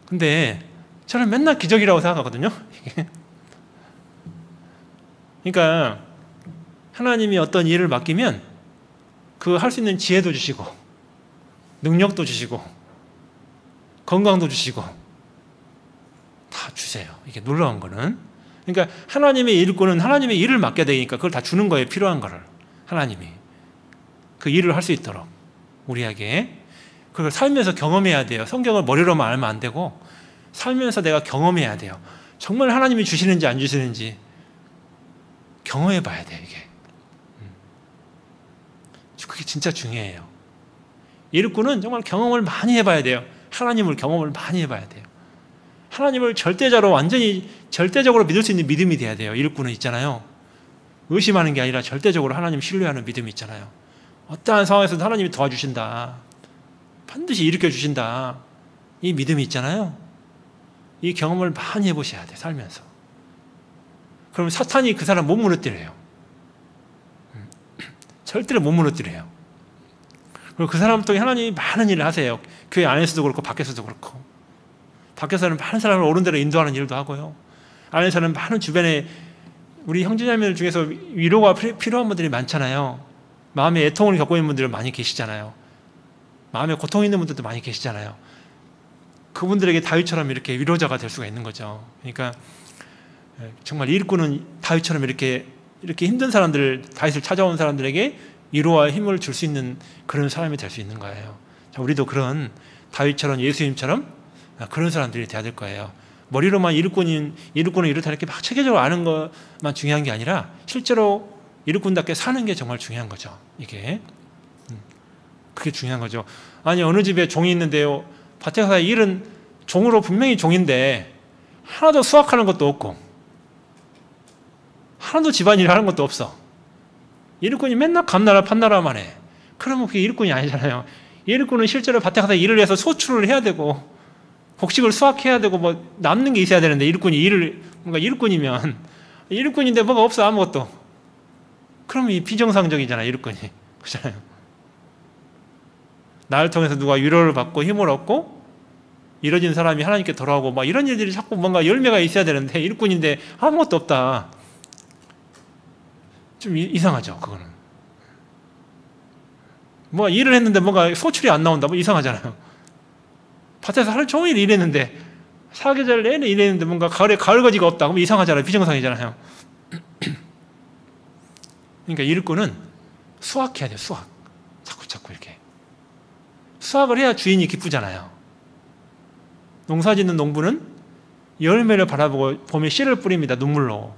근데 저는 맨날 기적이라고 생각하거든요. 그러니까 하나님이 어떤 일을 맡기면 그 할 수 있는 지혜도 주시고 능력도 주시고 건강도 주시고 다 주세요. 이게 놀라운 거는. 그러니까 하나님의 일꾼은 하나님의 일을 맡게 되니까 그걸 다 주는 거예요. 필요한 거를. 하나님이. 그 일을 할 수 있도록 우리에게. 그걸 살면서 경험해야 돼요. 성경을 머리로만 알면 안 되고 살면서 내가 경험해야 돼요. 정말 하나님이 주시는지 안 주시는지 경험해 봐야 돼요. 이게. 그게 진짜 중요해요. 일꾼은 정말 경험을 많이 해봐야 돼요. 하나님을 경험을 많이 해봐야 돼요. 하나님을 절대적으로 완전히 절대적으로 믿을 수 있는 믿음이 돼야 돼요. 일꾼은 있잖아요. 의심하는 게 아니라 절대적으로 하나님 신뢰하는 믿음이 있잖아요. 어떠한 상황에서도 하나님이 도와주신다. 반드시 일으켜 주신다. 이 믿음이 있잖아요. 이 경험을 많이 해보셔야 돼요. 살면서. 그럼 사탄이 그 사람 못 무너뜨려요. 절대로 못 무너뜨려요. 그리고 그 사람 통해 하나님이 많은 일을 하세요. 교회 안에서도 그렇고 밖에서도 그렇고. 밖에서는 많은 사람을 옳은 대로 인도하는 일도 하고요. 안에서는 많은 주변에 우리 형제자매들 중에서 위로가 필요한 분들이 많잖아요. 마음의 애통을 겪고 있는 분들 많이 계시잖아요. 마음에 고통 있는 분들도 많이 계시잖아요. 그분들에게 다윗처럼 이렇게 위로자가 될 수가 있는 거죠. 그러니까 정말 일꾼은 다윗처럼 이렇게 힘든 사람들, 다윗을 찾아온 사람들에게 위로와 힘을 줄 수 있는 그런 사람이 될 수 있는 거예요. 자, 우리도 그런 다윗처럼 예수님처럼 그런 사람들이 돼야 될 거예요. 머리로만 일꾼은 이렇다 이렇게 막 체계적으로 아는 것만 중요한 게 아니라 실제로 일꾼답게 사는 게 정말 중요한 거죠. 이게 그게 중요한 거죠. 아니 어느 집에 종이 있는데요. 밭에 가서 일은 종으로 분명히 종인데 하나도 수확하는 것도 없고 하나도 집안일 하는 것도 없어. 일꾼이 맨날 감나라 판나라만 해. 그러면 그게 일꾼이 아니잖아요. 일꾼은 실제로 밭에 가서 일을 해서 소출을 해야 되고 곡식을 수확해야 되고 뭐 남는 게 있어야 되는데 뭔가 일꾼이면 일꾼인데 뭐가 없어 아무것도. 그러면 이 비정상적이잖아요. 일꾼이. 그렇잖아요. 나를 통해서 누가 위로를 받고 힘을 얻고 이뤄진 사람이 하나님께 돌아오고 막 이런 일들이 자꾸 뭔가 열매가 있어야 되는데 일꾼인데 아무것도 없다. 좀 이상하죠. 그거는. 뭐 일을 했는데 뭔가 소출이 안 나온다. 뭐 이상하잖아요. 밭에서 하루 종일 일했는데 사계절 내내 일했는데 뭔가 가을에 가을거지가 없다. 그럼 이상하잖아요. 비정상이잖아요. 그러니까 일꾼은 수확해야 돼요. 수확. 자꾸 이렇게. 수확을 해야 주인이 기쁘잖아요. 농사 짓는 농부는 열매를 바라보고 봄에 씨를 뿌립니다. 눈물로.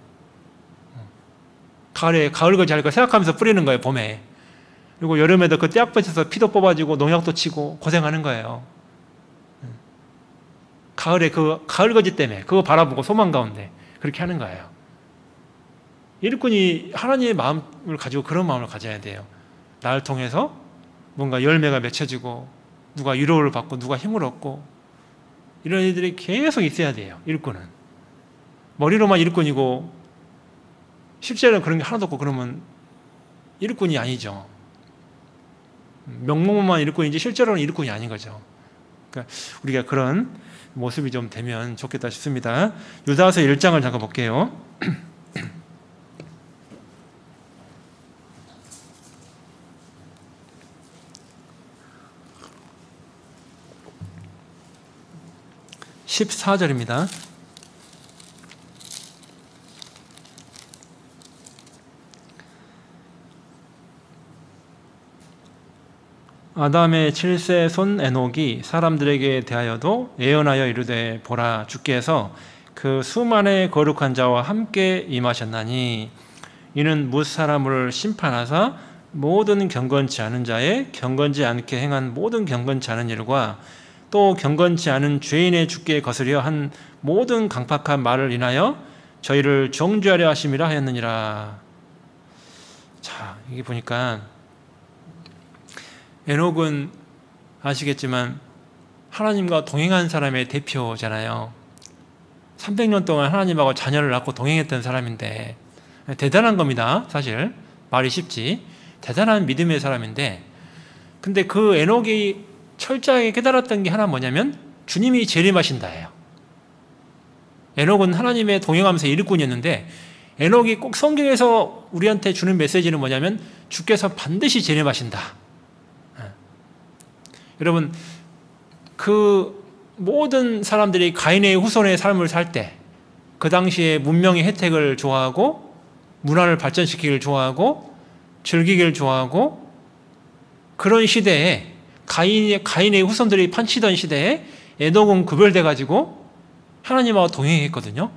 가을에 가을거지 할 거 생각하면서 뿌리는 거예요. 봄에. 그리고 여름에도 그 떼약 볕에서 피도 뽑아주고 농약도 치고 고생하는 거예요. 가을에 그 가을거지 때문에 그거 바라보고 소망 가운데 그렇게 하는 거예요. 일꾼이 하나님의 마음을 가지고 그런 마음을 가져야 돼요. 나를 통해서 뭔가 열매가 맺혀지고 누가 위로를 받고 누가 힘을 얻고 이런 일들이 계속 있어야 돼요. 일꾼은. 머리로만 일꾼이고 실제로는 그런 게 하나도 없고 그러면 일꾼이 아니죠. 명목만 일꾼이지 실제로는 일꾼이 아닌 거죠. 그러니까 우리가 그런 모습이 좀 되면 좋겠다 싶습니다. 유다서 1장을 잠깐 볼게요. 14절입니다. 아담의 7세 손 에녹이 사람들에게 대하여도 예언하여 이르되 보라 주께서 그 수만의 거룩한 자와 함께 임하셨나니 이는 뭇 사람을 심판하사 모든 경건치 않은 자의 경건치 않게 행한 모든 경건치 않은 일과 또 경건치 않은 죄인의 주께 거스려 한 모든 강팍한 말을 인하여 저희를 정죄하려 하심이라 하였느니라. 자, 이게 보니까 에녹은 아시겠지만 하나님과 동행한 사람의 대표잖아요. 300년 동안 하나님하고 자녀를 낳고 동행했던 사람인데 대단한 겁니다. 사실 말이 쉽지. 대단한 믿음의 사람인데 근데 그 에녹이 철저하게 깨달았던 게 하나 뭐냐면 주님이 재림하신다예요. 에녹은 하나님의 동행하면서 일꾼이었는데 에녹이 꼭 성경에서 우리한테 주는 메시지는 뭐냐면 주께서 반드시 재림하신다. 여러분 그 모든 사람들이 가인의 후손의 삶을 살 때 그 당시에 문명의 혜택을 좋아하고 문화를 발전시키기를 좋아하고 즐기기를 좋아하고 그런 시대에 가인의 후손들이 판치던 시대에 에녹은 구별돼 가지고 하나님하고 동행했거든요.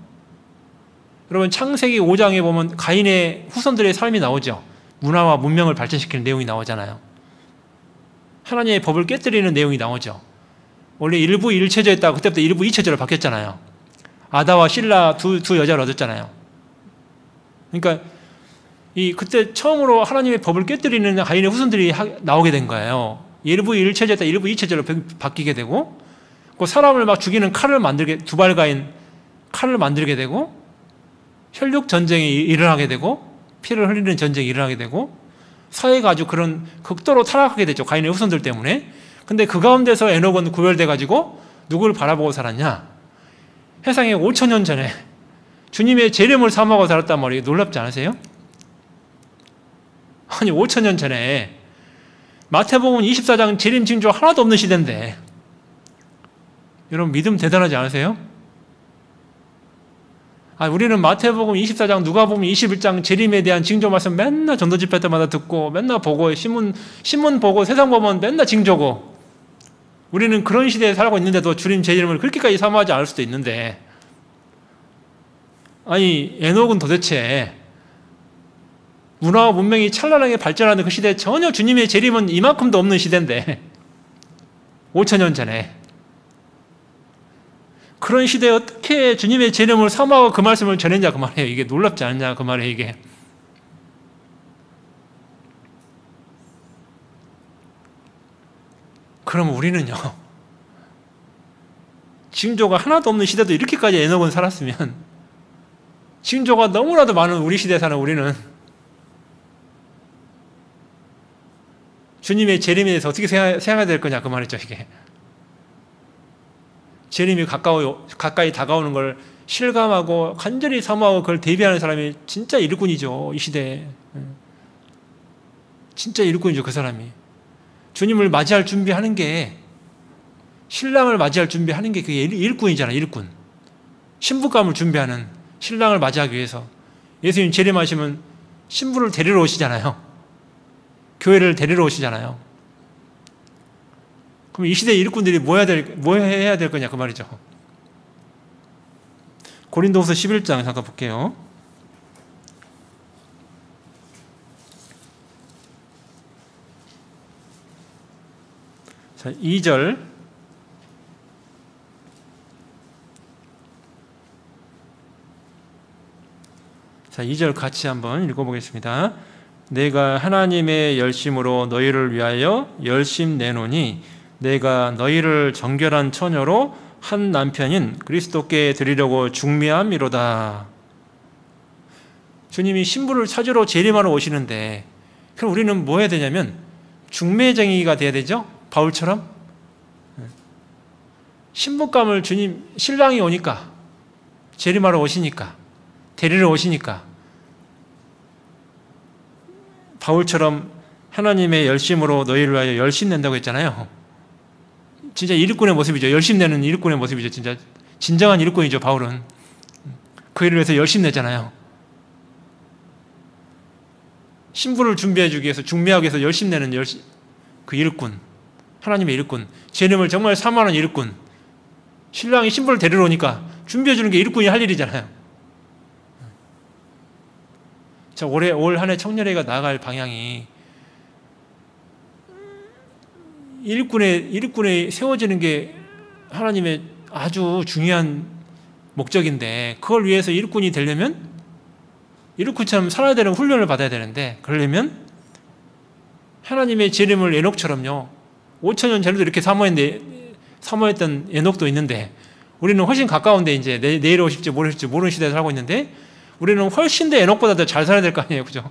여러분 창세기 5장에 보면 가인의 후손들의 삶이 나오죠. 문화와 문명을 발전시키는 내용이 나오잖아요. 하나님의 법을 깨뜨리는 내용이 나오죠. 원래 일부 일체제였다가 그때부터 일부 이체제로 바뀌었잖아요. 아다와 실라 두 여자를 얻었잖아요. 그러니까 그때 처음으로 하나님의 법을 깨뜨리는 가인의 후손들이 나오게 된 거예요. 일부 일체제였다 일부 이체제로 바뀌게 되고 그 사람을 막 죽이는 두발가인 칼을 만들게 되고 혈육 전쟁이 일어나게 되고 피를 흘리는 전쟁이 일어나게 되고 사회가 아주 그런 극도로 타락하게 됐죠. 가인의 후손들 때문에. 근데 그 가운데서 에녹은 구별돼 가지고 누구를 바라보고 살았냐? 해상에 5,000년 전에 주님의 재림을 사모하고 살았단 말이에요. 놀랍지 않으세요? 아니 5,000년 전에 마태복음 24장 재림 징조 하나도 없는 시대인데 여러분 믿음 대단하지 않으세요? 우리는 마태복음 24장, 누가복음 21장 재림에 대한 징조 말씀 맨날 전도 집회 때마다 듣고 맨날 보고 신문 보고 세상 보면 맨날 징조고 우리는 그런 시대에 살고 있는데도 주님 재림을 그렇게까지 사모하지 않을 수도 있는데 에녹은 도대체 문화와 문명이 찬란하게 발전하는 그 시대에 전혀 주님의 재림은 이만큼도 없는 시대인데 5,000년 전에 그런 시대에 어떻게 주님의 재림을 사모하고 그 말씀을 전했냐 그 말이에요. 이게 놀랍지 않냐 그 말이에요. 이게 그럼 우리는요 징조가 하나도 없는 시대도 이렇게까지 에녹은 살았으면 징조가 너무나도 많은 우리 시대에 사는 우리는 주님의 재림에 대해서 어떻게 생각해야 될 거냐 그 말이죠. 이게 재림이 가까이 다가오는 걸 실감하고 간절히 사모하고 그걸 대비하는 사람이 진짜 일꾼이죠. 이 시대에 진짜 일꾼이죠. 그 사람이 주님을 맞이할 준비하는 게 신랑을 맞이할 준비하는 게 그게 일꾼이잖아요. 일꾼 신부감을 준비하는 신랑을 맞이하기 위해서 예수님 재림하시면 신부를 데리러 오시잖아요. 교회를 데리러 오시잖아요. 그럼 이 시대의 일꾼들이 뭐 해야 될 거냐 그 말이죠. 고린도후서 11장 잠깐 볼게요. 자, 2절. 자, 2절 같이 한번 읽어보겠습니다. 내가 하나님의 열심으로 너희를 위하여 열심 내노니 내가 너희를 정결한 처녀로 한 남편인 그리스도께 드리려고 중매함이로다. 주님이 신부를 찾으러 재림하러 오시는데 그럼 우리는 뭐 해야 되냐면 중매쟁이가 돼야 되죠. 바울처럼 신부감을 신랑이 오니까 재림하러 오시니까 데리러 오시니까 바울처럼 하나님의 열심으로 너희를 위하여 열심 낸다고 했잖아요. 진짜 일꾼의 모습이죠. 열심 내는 일꾼의 모습이죠. 진짜 진정한 일꾼이죠. 바울은 그 일을 위해서 열심 내잖아요. 신부를 준비해주기 위해서 중매하기 위해서 열심 내는 그 일꾼, 하나님의 일꾼, 재림을 정말 사모하는 일꾼. 신랑이 신부를 데리러 오니까 준비해주는 게 일꾼이 할 일이잖아요. 자, 올 한 해 청년회가 나아갈 방향이 일꾼에 세워지는 게 하나님의 아주 중요한 목적인데 그걸 위해서 일꾼이 되려면 일꾼처럼 살아야 되는 훈련을 받아야 되는데 그러려면 하나님의 재림을 에녹처럼요 5,000년 전에도 이렇게 사모했던 에녹도 있는데 우리는 훨씬 가까운데 이제 내일 오실지 모르는 시대에 살고 있는데 우리는 훨씬 더 에녹보다 더 잘 살아야 될 거 아니에요. 그죠?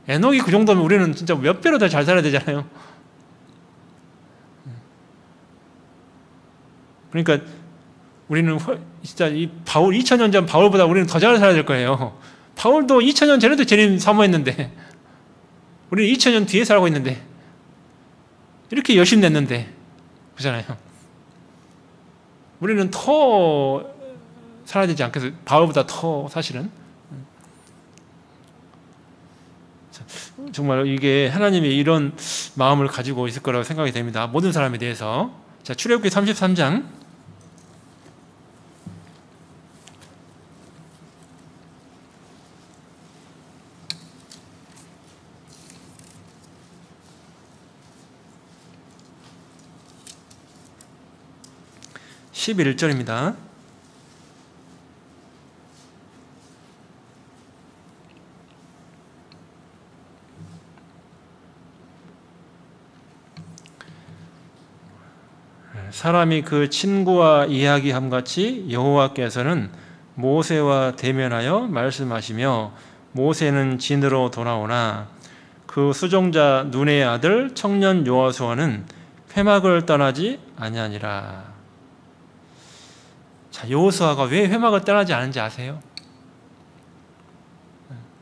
에녹이 그 정도면 우리는 진짜 몇 배로 더 잘 살아야 되잖아요. 그러니까 우리는 진짜 이 바울 2000년 전 바울보다 우리는 더 잘 살아야 될 거예요. 바울도 2000년 전에도 재림 사모했는데 우리는 2000년 뒤에 살고 있는데 이렇게 열심히 냈는데 그렇잖아요. 우리는 더 살아야 되지 않겠어요? 바울보다 더 사실은. 정말 이게 하나님이 이런 마음을 가지고 있을 거라고 생각이 됩니다. 모든 사람에 대해서. 자, 출애굽기 33장 11절입니다. 사람이 그 친구와 이야기함 같이 여호와께서는 모세와 대면하여 말씀하시며 모세는 진으로 돌아오나 그 수종자 눈의 아들 청년 여호수아는 회막을 떠나지 아니하니라. 자, 여호수아가 왜 회막을 떠나지 않은지 아세요?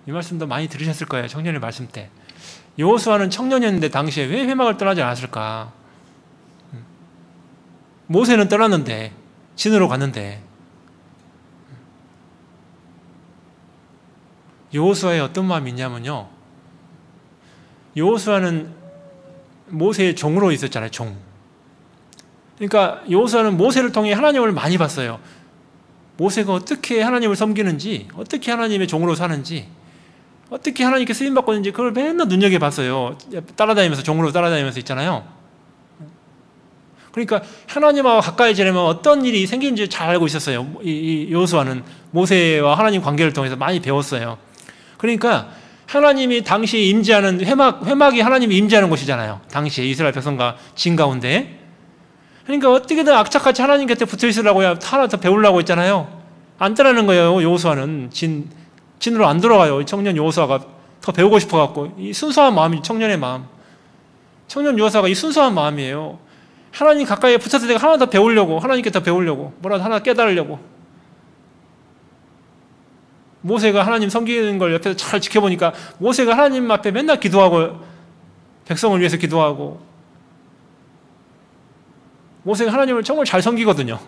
이 말씀도 많이 들으셨을 거예요. 청년의 말씀 때. 여호수아는 청년이었는데 당시에 왜 회막을 떠나지 않았을까? 모세는 떠났는데, 진으로 갔는데, 여호수아의 어떤 마음이 있냐면요, 여호수아는 모세의 종으로 있었잖아요. 종. 그러니까 여호수아는 모세를 통해 하나님을 많이 봤어요. 모세가 어떻게 하나님을 섬기는지, 어떻게 하나님의 종으로 사는지, 어떻게 하나님께 쓰임받고 있는지 그걸 맨날 눈여겨봤어요. 따라다니면서, 종으로 따라다니면서 있잖아요. 그러니까 하나님하고 가까이 지내면 어떤 일이 생기는지 잘 알고 있었어요. 이 여호수아는 모세와 하나님 관계를 통해서 많이 배웠어요. 그러니까 하나님이 당시에 임재하는 회막이 하나님이 임재하는 곳이잖아요. 당시에 이스라엘 백성과 진 가운데. 그러니까 어떻게든 악착같이 하나님 곁에 붙어 있으려고 하나 더 배우려고 했잖아요. 안 떠나는 거예요. 여호수아는 진으로 안 돌아가요. 청년 여호수아가 더 배우고 싶어갖고 이 순수한 마음이 청년의 마음. 청년 여호수아가 이 순수한 마음이에요. 하나님 가까이에 붙었을 때 하나 더 배우려고, 하나님께 더 배우려고, 뭐라도 하나 깨달으려고. 모세가 하나님 섬기는 걸 옆에서 잘 지켜보니까 모세가 하나님 앞에 맨날 기도하고 백성을 위해서 기도하고 모세가 하나님을 정말 잘 섬기거든요.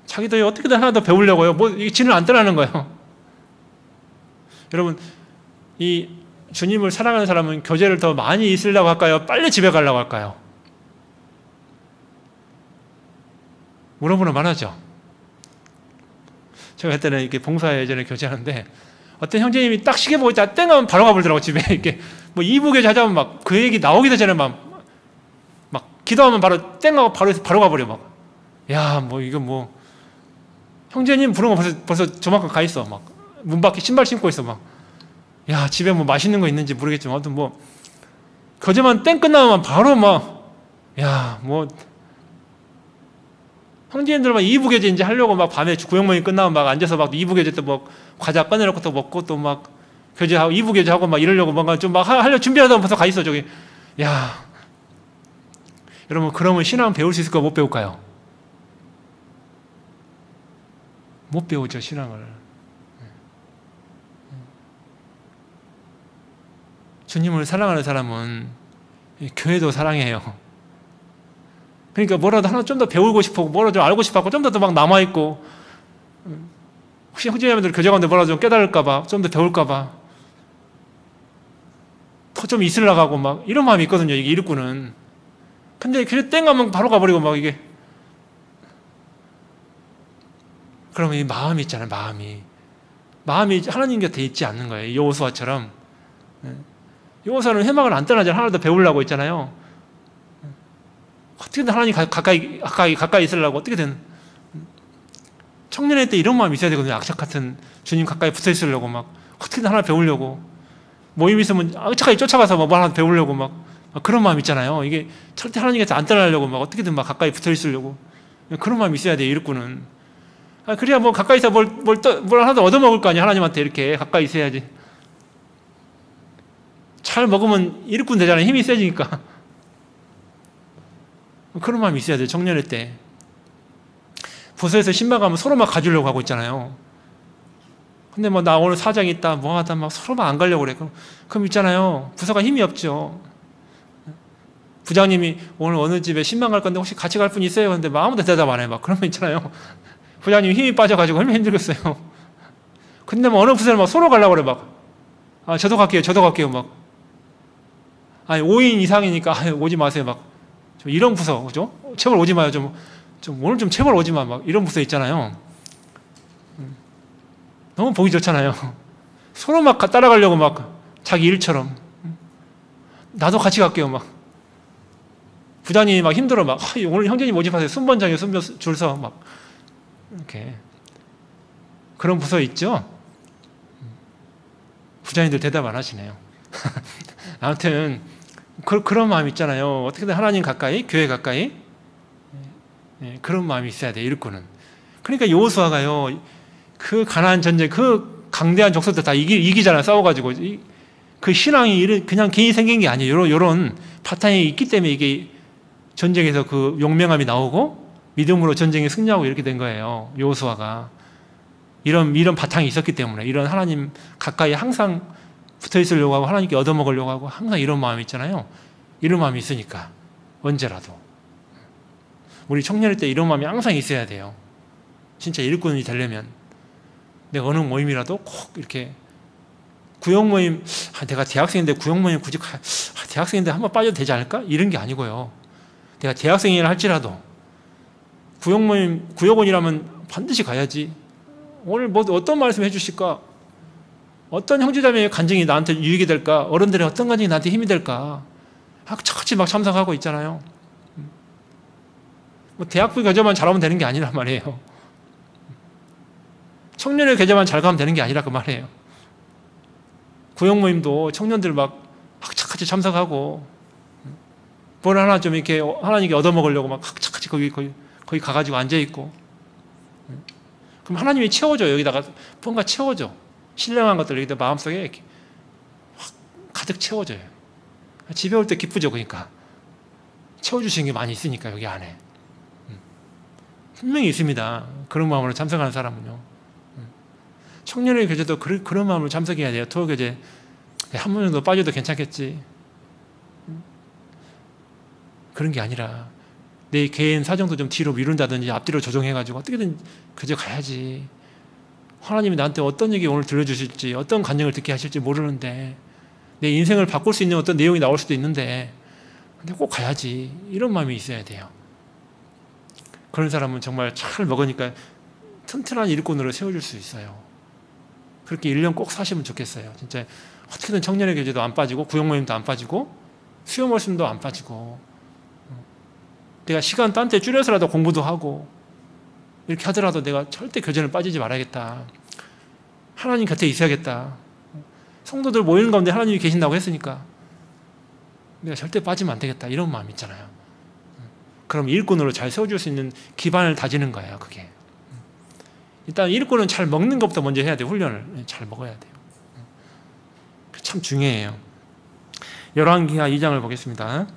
자기도 어떻게든 하나 더 배우려고요. 이 진을 안 떠나는 거예요. 여러분, 이 주님을 사랑하는 사람은 교제를 더 많이 있으려고 할까요? 빨리 집에 가려고 할까요? 물어보는 많아죠. 제가 그때는 이렇게 봉사 예전에 교제하는데 어떤 형제님이 딱 시계 보고 있다가 땡 하면 바로 가버리더라고. 집에 이렇게 뭐 이북에 자자면 막 그 얘기 나오기도 전에 막 기도하면 바로 땡 하고 바로 가버려. 막 야, 뭐 이거 뭐 형제님 부르면 벌써 저만큼 가 있어. 막 문 밖에 신발 신고 있어. 막 야, 집에 뭐 맛있는 거 있는지 모르겠지만 아무튼 뭐 거제만 땡 끝나면 바로 막 야, 뭐 형제님들 막 이북에제 이제 하려고 막 밤에 구역모임 끝나면 막 앉아서 막 이북에제 또 뭐 과자 꺼내놓고 또 먹고 또 막 교제하고 이북에제 하고 막 이러려고 뭔가 좀 막 하려 준비하다 벌써 가 있어. 저기 야, 여러분, 그러면 신앙 배울 수 있을까? 못 배울까요? 못 배우죠, 신앙을. 주님을 사랑하는 사람은 교회도 사랑해요. 그러니까 뭐라도 하나 좀 더 배우고 싶고 뭐라도 좀 알고 싶고 좀 더 막 남아있고 혹시 형제자매들 교제 가운데 뭐라도 좀 깨달을까봐 좀 더 배울까봐 더 좀 있으려고 하고 막 이런 마음이 있거든요. 이게 일꾼은. 근데 그래 땡 하면 바로 가버리고 막 이게 그러면 이 마음이 있잖아요. 마음이 하나님 곁에 있지 않는 거예요. 여호수아처럼. 여호수아는 회막을 안 떠나잖아요. 하나 더 배우려고 했잖아요. 어떻게든 하나님 가까이 있으려고 어떻게든. 청년의 때 이런 마음이 있어야 되거든요. 악착 같은 주님 가까이 붙어 있으려고 막 어떻게든 하나 배우려고 모임 있으면 악착하게 쫓아가서 뭐 하나 배우려고 막 그런 마음 있잖아요. 이게 절대 하나님께서 안 떠나려고 막 어떻게든 막 가까이 붙어 있으려고 그런 마음이 있어야 돼요. 일꾼은. 그래야 뭐 가까이서 뭘 하나 더 얻어먹을 거 아니야. 하나님한테 이렇게 가까이 있어야지. 잘 먹으면 일꾼 되잖아요. 힘이 세지니까. 그런 마음이 있어야 돼요. 청년의 때. 부서에서 신방 가면 서로 막 가주려고 하고 있잖아요. 근데 뭐 나 오늘 사장 있다 뭐 하다 막 서로 막 안 가려고 그래. 그럼 있잖아요. 부서가 힘이 없죠. 부장님이 오늘 어느 집에 신방 갈 건데 혹시 같이 갈 분 있어요? 근데 아무도 대답 안 해. 막 그런 거 있잖아요. 부장님 힘이 빠져가지고 얼마나 힘들겠어요. 근데 뭐 어느 부서를 막 서로 가려고 그래. 막 저도 갈게요. 저도 갈게요. 막 5인 이상이니까 오지 마세요. 막 이런 부서, 그죠? 제발 오지 마요. 오늘 좀 제발 오지 마. 막 이런 부서 있잖아요. 너무 보기 좋잖아요. 서로 막 따라가려고 막 자기 일처럼. 나도 같이 갈게요. 막 부장님이 막 힘들어. 막 오늘 형제님 모집하세요. 순번장에 줄 서 막 이렇게 그런 부서 있죠. 부장님들 대답 안 하시네요. 아무튼 그런 마음 있잖아요. 어떻게든 하나님 가까이, 교회 가까이 그런 마음이 있어야 돼요. 일꾼은. 그러니까 여호수아가요, 그 가나안 전쟁, 그 강대한 족속들 다 이기잖아요. 싸워가지고. 그 신앙이 그냥 괜히 생긴 게 아니에요. 요런 바탕이 있기 때문에 이게 전쟁에서 그 용맹함이 나오고 믿음으로 전쟁에 승리하고 이렇게 된 거예요. 여호수아가. 이런 바탕이 있었기 때문에, 이런 하나님 가까이 항상 붙어 있으려고 하고 하나님께 얻어먹으려고 하고 항상 이런 마음이 있잖아요. 이런 마음이 있으니까 언제라도 우리 청년일 때 이런 마음이 항상 있어야 돼요. 진짜 일꾼이 되려면 내가 어느 모임이라도 꼭 이렇게 구역 모임, 내가 대학생인데 구역 모임 굳이 대학생인데 한번 빠져도 되지 않을까? 이런 게 아니고요. 내가 대학생이라 할지라도 구역 모임, 구역원이라면 반드시 가야지. 오늘 뭐 어떤 말씀 해주실까? 어떤 형제자매의 간증이 나한테 유익이 될까? 어른들의 어떤 간증이 나한테 힘이 될까? 같이 막 참석하고 있잖아요. 뭐 대학부 교재만 잘하면 되는 게 아니란 말이에요. 청년의 교재만 잘 가면 되는 게 아니라 그 말이에요. 구역 모임도 청년들 막 같이 참석하고 뭘 하나 좀 이렇게 하나님께 얻어먹으려고 막 같이 거기 가가지고 앉아있고, 그럼 하나님이 채워줘요. 여기다가 뭔가 채워줘. 신령한 것들 여기다 마음속에 이렇게 확 가득 채워줘요. 집에 올 때 기쁘죠. 그러니까 채워주시는 게 많이 있으니까 여기 안에 분명히 있습니다. 그런 마음으로 참석하는 사람은요. 청년의 교제도 그런 마음으로 참석해야 돼요. 토요 교제 한 번 정도 빠져도 괜찮겠지. 그런 게 아니라 내 개인 사정도 좀 뒤로 미룬다든지 앞뒤로 조정해가지고 어떻게든 그저 가야지. 하나님이 나한테 어떤 얘기 오늘 들려주실지, 어떤 간증을 듣게 하실지 모르는데, 내 인생을 바꿀 수 있는 어떤 내용이 나올 수도 있는데, 근데 꼭 가야지. 이런 마음이 있어야 돼요. 그런 사람은 정말 잘 먹으니까 튼튼한 일꾼으로 세워줄 수 있어요. 그렇게 1년 꼭 사시면 좋겠어요. 진짜 어떻게든 청년의 교제도 안 빠지고, 구역 모임도 안 빠지고, 수요 말씀도 안 빠지고, 내가 시간 딴 때 줄여서라도 공부도 하고, 이렇게 하더라도 내가 절대 교제는 빠지지 말아야겠다. 하나님 곁에 있어야겠다. 성도들 모이는 가운데 하나님이 계신다고 했으니까 내가 절대 빠지면 안 되겠다. 이런 마음 있잖아요. 그럼 일꾼으로 잘 세워줄 수 있는 기반을 다지는 거예요. 그게. 일단 일꾼은 잘 먹는 것부터 먼저 해야 돼요. 훈련을 잘 먹어야 돼요. 참 중요해요. 열왕기하 2장을 보겠습니다.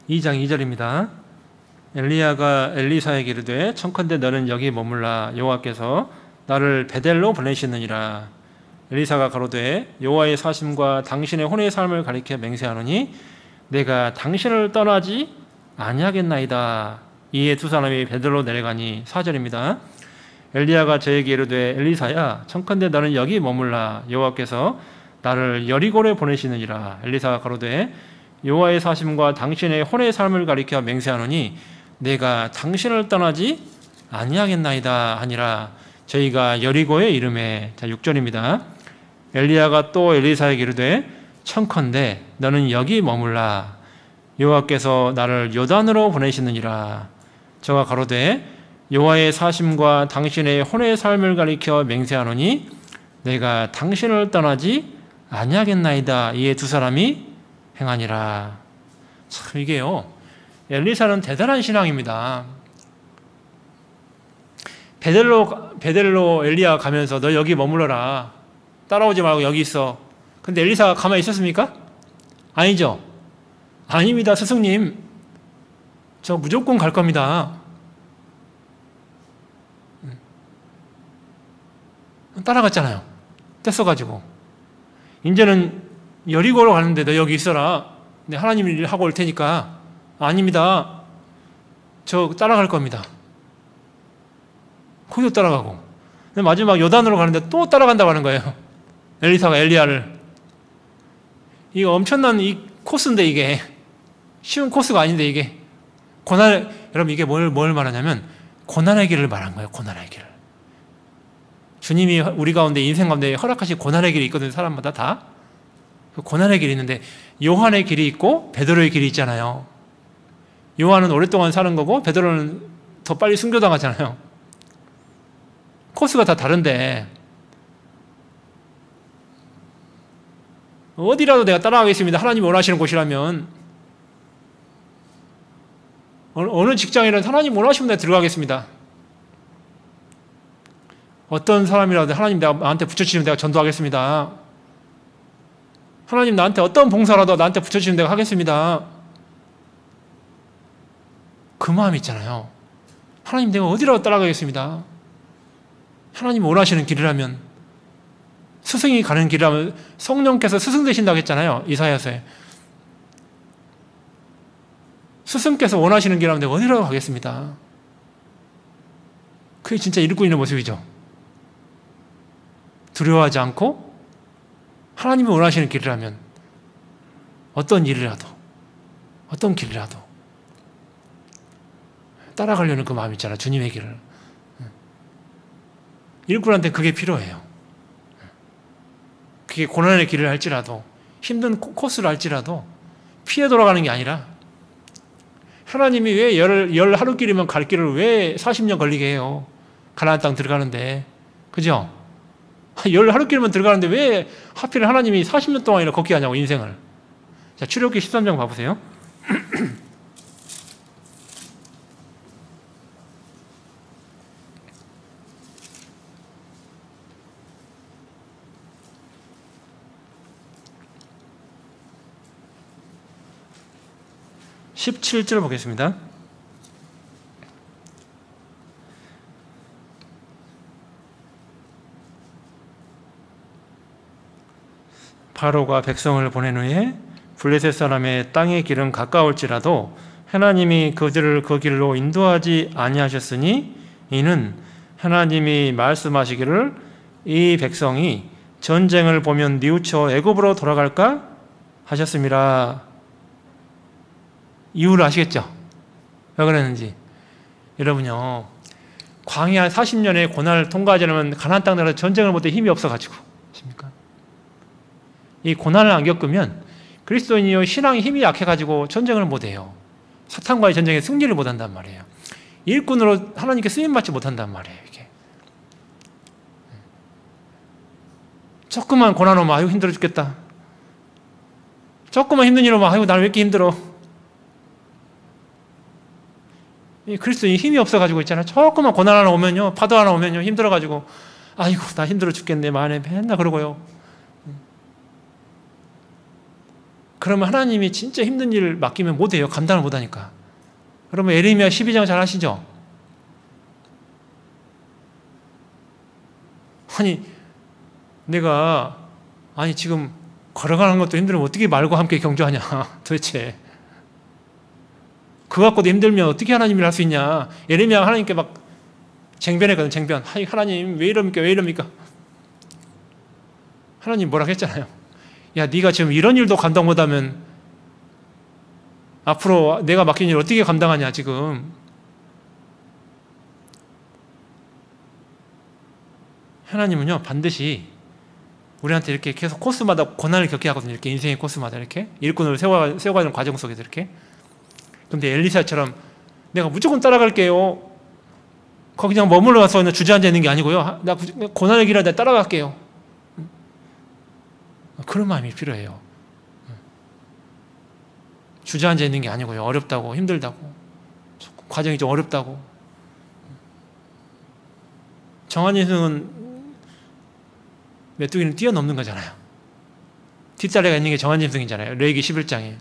(2장 2절입니다) 엘리야가 엘리사에게 이르되 청컨대 너는 여기 머물라. 여호와께서 나를 베델로 보내시느니라. 엘리사가 가로되 여호와의 사심과 당신의 혼의 삶을 가리켜 맹세하노니 내가 당신을 떠나지 아니하겠나이다. 이에 두 사람이 베델로 내려가니. 4절입니다. 엘리야가 저에게 이르되 엘리사야 청컨대 너는 여기 머물라. 여호와께서 나를 여리고로 보내시느니라. 엘리사가 가로되 여호와의 사심과 당신의 혼의 삶을 가리켜 맹세하노니 내가 당신을 떠나지 아니하겠나이다 하니라. 저희가 여리고에 이르매. 자, 6절입니다. 엘리야가 또 엘리사에게 이르되 청컨대 너는 여기 머물라. 여호와께서 나를 요단으로 보내시느니라. 저가 가로되 여호와의 사심과 당신의 혼의 삶을 가리켜 맹세하노니 내가 당신을 떠나지 아니하겠나이다. 이에 두 사람이 행하니라. 참 이게요, 엘리사는 대단한 신앙입니다. 베델로 엘리야 가면서 너 여기 머물러라. 따라오지 말고 여기 있어. 근데 엘리사가 가만히 있었습니까? 아니죠. 아닙니다, 스승님. 저 무조건 갈 겁니다. 따라갔잖아요. 뗐어가지고. 이제는 여리고로 가는데 너 여기 있어라. 네, 하나님 일 하고 올 테니까. 아닙니다. 저 따라갈 겁니다. 거기도 따라가고. 근데 마지막 요단으로 가는데 또 따라간다고 하는 거예요. 엘리사가 엘리야를. 이거 엄청난 이 코스인데 이게. 쉬운 코스가 아닌데 이게. 여러분 이게 뭘 말하냐면 고난의 길을 말한 거예요. 고난의 길을. 주님이 우리 가운데 인생 가운데 허락하신 고난의 길이 있거든요. 사람마다 다. 그 고난의 길이 있는데 요한의 길이 있고 베드로의 길이 있잖아요. 요한은 오랫동안 사는 거고 베드로는 더 빨리 순교당하잖아요. 코스가 다 다른데 어디라도 내가 따라가겠습니다. 하나님이 원하시는 곳이라면 어느 직장이라도 하나님 원하시면 내가 들어가겠습니다. 어떤 사람이라도 하나님 나한테 붙여주시면 내가 전도하겠습니다. 하나님 나한테 어떤 봉사라도 나한테 붙여주시면 내가 하겠습니다. 그 마음 있잖아요. 하나님 내가 어디라도 따라가겠습니다. 하나님 원하시는 길이라면, 스승이 가는 길이라면 성령께서 스승 되신다고 했잖아요. 이사야서에. 스승께서 원하시는 길이라면 내가 어디라도 가겠습니다. 그게 진짜 일꾼 있는 모습이죠. 두려워하지 않고 하나님이 원하시는 길이라면 어떤 일이라도 어떤 길이라도 따라가려는 그 마음이 있잖아요. 주님의 길을. 일꾼한테 그게 필요해요. 그게 고난의 길을 할지라도 힘든 코스를 할지라도 피해 돌아가는 게 아니라 하나님이 왜 열 하루길이면 갈 길을 왜 40년 걸리게 해요. 가나안 땅 들어가는데. 그죠? 열 하루길이면 들어가는데 왜 하필 하나님이 40년 동안이나 걷게 하냐고 인생을. 자, 출애굽기 13장 봐보세요. 17절 보겠습니다. 바로가 백성을 보낸 후에 블레셋 사람의 땅의 길은 가까울지라도 하나님이 그들을 그 길로 인도하지 아니하셨으니 이는 하나님이 말씀하시기를 이 백성이 전쟁을 보면 뉘우쳐 애굽으로 돌아갈까 하셨습니다. 이유를 아시겠죠? 왜 그랬는지. 여러분요, 광야 40년의 고난을 통과하려면 가나안 땅 나라에서 전쟁을 못해 힘이 없어가지고. 아십니까? 이 고난을 안 겪으면 그리스도인이요 신앙의 힘이 약해가지고 전쟁을 못해요. 사탄과의 전쟁에 승리를 못한단 말이에요. 일꾼으로 하나님께 쓰임받지 못한단 말이에요. 이게. 조금만 고난 오면 아이고 힘들어 죽겠다. 조금만 힘든 일 오면 아이고 나는 왜 이렇게 힘들어. 그리스도인이 힘이 없어가지고 있잖아요. 조금만 고난 하나 오면요, 파도 하나 오면요, 힘들어가지고 아이고 나 힘들어 죽겠네 마음에 맨날 그러고요. 그러면 하나님이 진짜 힘든 일을 맡기면 못해요. 감당을 못하니까. 그러면 예레미야 12장 잘 아시죠? 내가 지금 걸어가는 것도 힘들면 어떻게 말과 함께 경주하냐 도대체. 그거 갖고도 힘들면 어떻게 하나님 일 할 수 있냐. 예레미야가 하나님께 막 쟁변했거든. 쟁변. 하나님 왜 이럽니까? 왜 이럽니까? 하나님 뭐라고 했잖아요. 야, 네가 지금 이런 일도 감당 못하면 앞으로 내가 맡긴 일 어떻게 감당하냐 지금. 하나님은요 반드시 우리한테 이렇게 계속 코스마다 고난을 겪게 하거든요. 이렇게 인생의 코스마다 이렇게 일꾼을 세워가는 과정 속에서 이렇게. 근데 엘리사처럼 내가 무조건 따라갈게요. 거기 그냥 머물러 가서 그냥 주저앉아 있는 게 아니고요. 나 고난의 길을 내가 따라갈게요. 그런 마음이 필요해요. 주저앉아 있는 게 아니고요. 어렵다고, 힘들다고, 과정이 좀 어렵다고. 정한 인생은 메뚜기는 뛰어넘는 거잖아요. 뒷다리가 있는 게 정한 짐승이잖아요. 레위기 11장에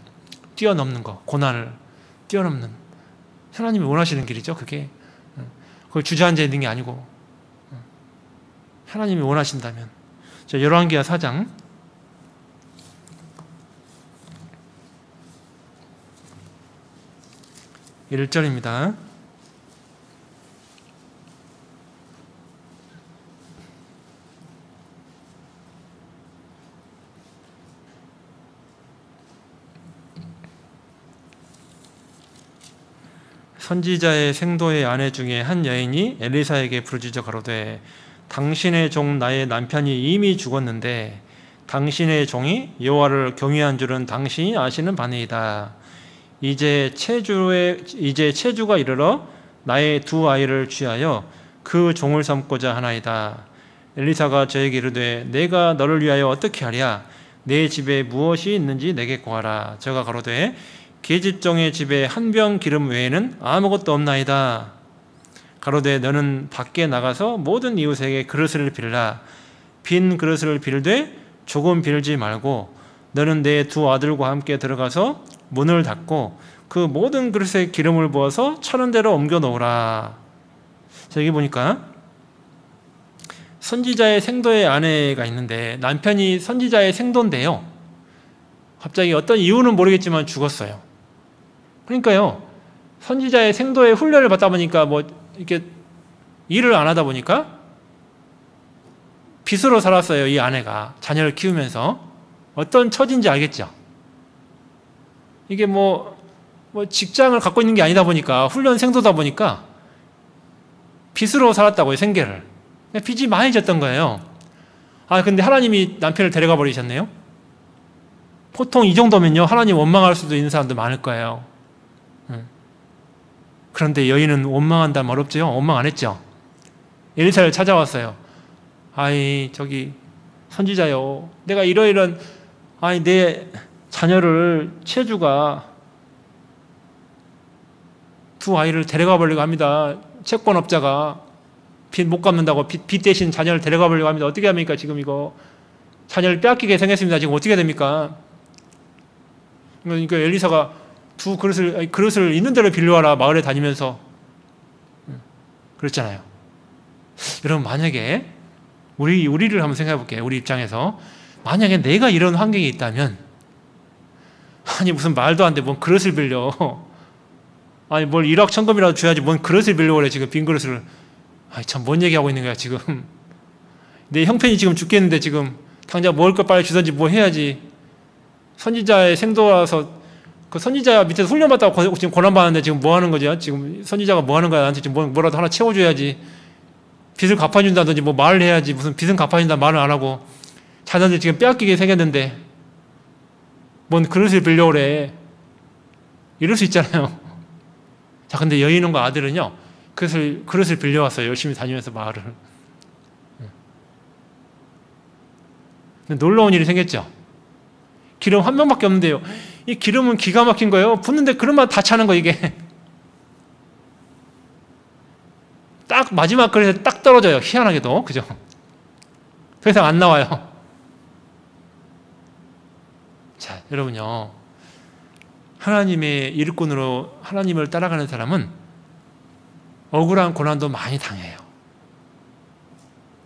뛰어넘는 거, 고난을 뛰어넘는 하나님이 원하시는 길이죠. 그게 그걸 주저앉아 있는 게 아니고 하나님이 원하신다면. 자, 열왕기하 4장 1절입니다. 선지자의 생도의 아내 중에 한 여인이 엘리사에게 부르짖어 가로되 당신의 종 나의 남편이 이미 죽었는데 당신의 종이 여호와를 경외한 줄은 당신이 아시는 바니이다. 이제 체주가 이르러 나의 두 아이를 취하여 그 종을 삼고자 하나이다. 엘리사가 저에게 이르되 내가 너를 위하여 어떻게 하랴? 내 집에 무엇이 있는지 내게 구하라. 저가 가로되 계집종의 집에 한 병 기름 외에는 아무것도 없나이다. 가로되 너는 밖에 나가서 모든 이웃에게 그릇을 빌라. 빈 그릇을 빌되 조금 빌지 말고 너는 내 두 아들과 함께 들어가서 문을 닫고 그 모든 그릇에 기름을 부어서 차는 대로 옮겨 놓으라. 자, 여기 보니까 선지자의 생도의 아내가 있는데 남편이 선지자의 생도인데요, 갑자기 어떤 이유는 모르겠지만 죽었어요. 그러니까요, 선지자의 생도의 훈련을 받다 보니까 뭐 이렇게 일을 안 하다 보니까 빚으로 살았어요. 이 아내가 자녀를 키우면서. 어떤 처지인지 알겠죠? 이게 뭐 직장을 갖고 있는 게 아니다 보니까, 훈련 생도다 보니까 빚으로 살았다고요, 생계를. 빚이 많이 졌던 거예요. 근데 하나님이 남편을 데려가 버리셨네요. 보통 이 정도면요, 하나님 원망할 수도 있는 사람도 많을 거예요. 그런데 여인은 원망한다면 어렵죠? 원망 안 했죠? 엘리사를 찾아왔어요. 저기 선지자요, 내가 이러이런 내 자녀를 체주가 두 아이를 데려가 보려고 합니다. 채권업자가 빚 못 갚는다고 빚 대신 자녀를 데려가 보려고 합니다. 어떻게 합니까? 지금 이거 자녀를 빼앗기게 생겼습니다. 지금 어떻게 됩니까? 그러니까 엘리사가 두 그릇을 있는 대로 빌려와라, 마을에 다니면서 그랬잖아요. 여러분, 만약에 우리를 한번 생각해 볼게요. 우리 입장에서 만약에 내가 이런 환경에 있다면, 무슨 말도 안 돼, 뭔 그릇을 빌려, 뭘 1억 천금이라도 줘야지 뭔 그릇을 빌려 그래, 지금 빈 그릇을. 참, 뭔 얘기하고 있는 거야 지금. 내 형편이 지금 죽겠는데 지금 당장 먹을 거 빨리 주든지 뭐 해야지. 선지자의 생도라서 그 선지자 밑에서 훈련받다고 지금 고난받는데 지금 뭐 하는 거지? 지금 선지자가 뭐 하는 거야? 나한테 지금 뭐라도 하나 채워줘야지. 빚을 갚아준다든지 뭐 말을 해야지. 무슨 빚은 갚아준다 말을 안 하고 자녀들 지금 빼앗기게 생겼는데 뭔 그릇을 빌려 그래. 이럴 수 있잖아요. 자, 근데 여인과 아들은요, 그릇을 빌려왔어요. 열심히 다니면서 마을을. 놀라운 일이 생겼죠. 기름 한 명밖에 없는데요, 이 기름은 기가 막힌 거예요. 붓는데 그릇만 다 차는 거, 이게. 딱 마지막 그릇에 딱 떨어져요. 희한하게도. 그죠? 더 이상 안 나와요. 자, 여러분요, 하나님의 일꾼으로 하나님을 따라가는 사람은 억울한 고난도 많이 당해요.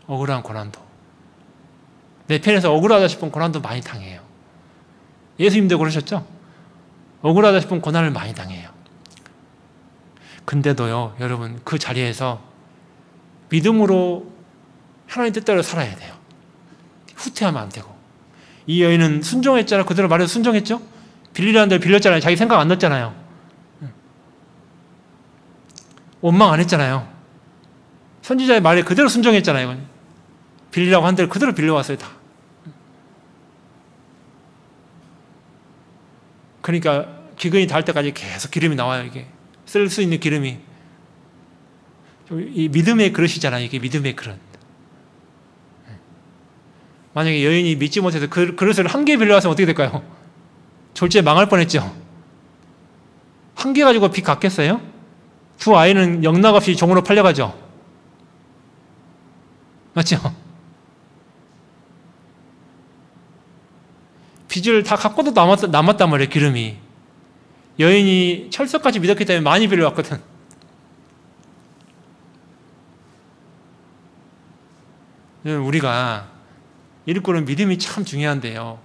억울한 고난도. 내 편에서 억울하다 싶은 고난도 많이 당해요. 예수님도 그러셨죠? 억울하다 싶은 고난을 많이 당해요. 근데도요, 여러분, 그 자리에서 믿음으로 하나님 뜻대로 살아야 돼요. 후퇴하면 안 되고. 이 여인은 순종했잖아요. 그대로 말해서 순종했죠? 빌리라는 대로 빌렸잖아요. 자기 생각 안 났잖아요. 원망 안 했잖아요. 선지자의 말에 그대로 순종했잖아요. 빌리라고 한 대로 그대로 빌려왔어요, 다. 그러니까 기근이 닿을 때까지 계속 기름이 나와요. 이게 쓸 수 있는 기름이. 이 믿음의 그릇이잖아요. 이게 믿음의 그릇. 만약에 여인이 믿지 못해서 그 그릇을 한 개 빌려왔으면 어떻게 될까요? 졸지에 망할 뻔했죠. 한 개 가지고 빚 갚겠어요? 두 아이는 영락없이 종으로 팔려가죠. 맞죠? 빚을 다 갖고도 남았단 말이에요. 기름이. 여인이 철석같이 믿었기 때문에 많이 빌려왔거든. 우리가 일꾼은 믿음이 참 중요한데요.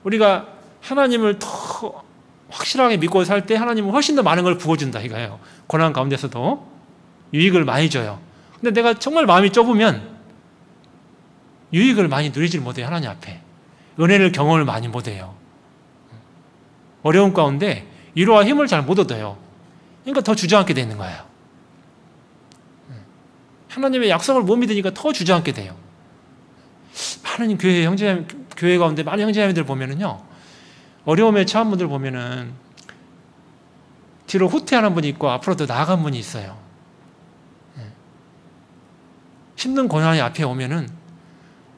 우리가 하나님을 더 확실하게 믿고 살 때 하나님은 훨씬 더 많은 걸 부어준다 이거예요. 고난 가운데서도 유익을 많이 줘요. 근데 내가 정말 마음이 좁으면 유익을 많이 누리질 못해요. 하나님 앞에. 은혜를 경험을 많이 못해요. 어려운 가운데 위로와 힘을 잘 못 얻어요. 그러니까 더 주저앉게 되는 거예요. 하나님의 약속을 못 믿으니까 더 주저앉게 돼요. 많은 교회 가운데 많은 형제자매들 보면은요, 어려움에 처한 분들 보면은 뒤로 후퇴하는 분이 있고 앞으로 더 나아간 분이 있어요. 힘든 고난이 앞에 오면은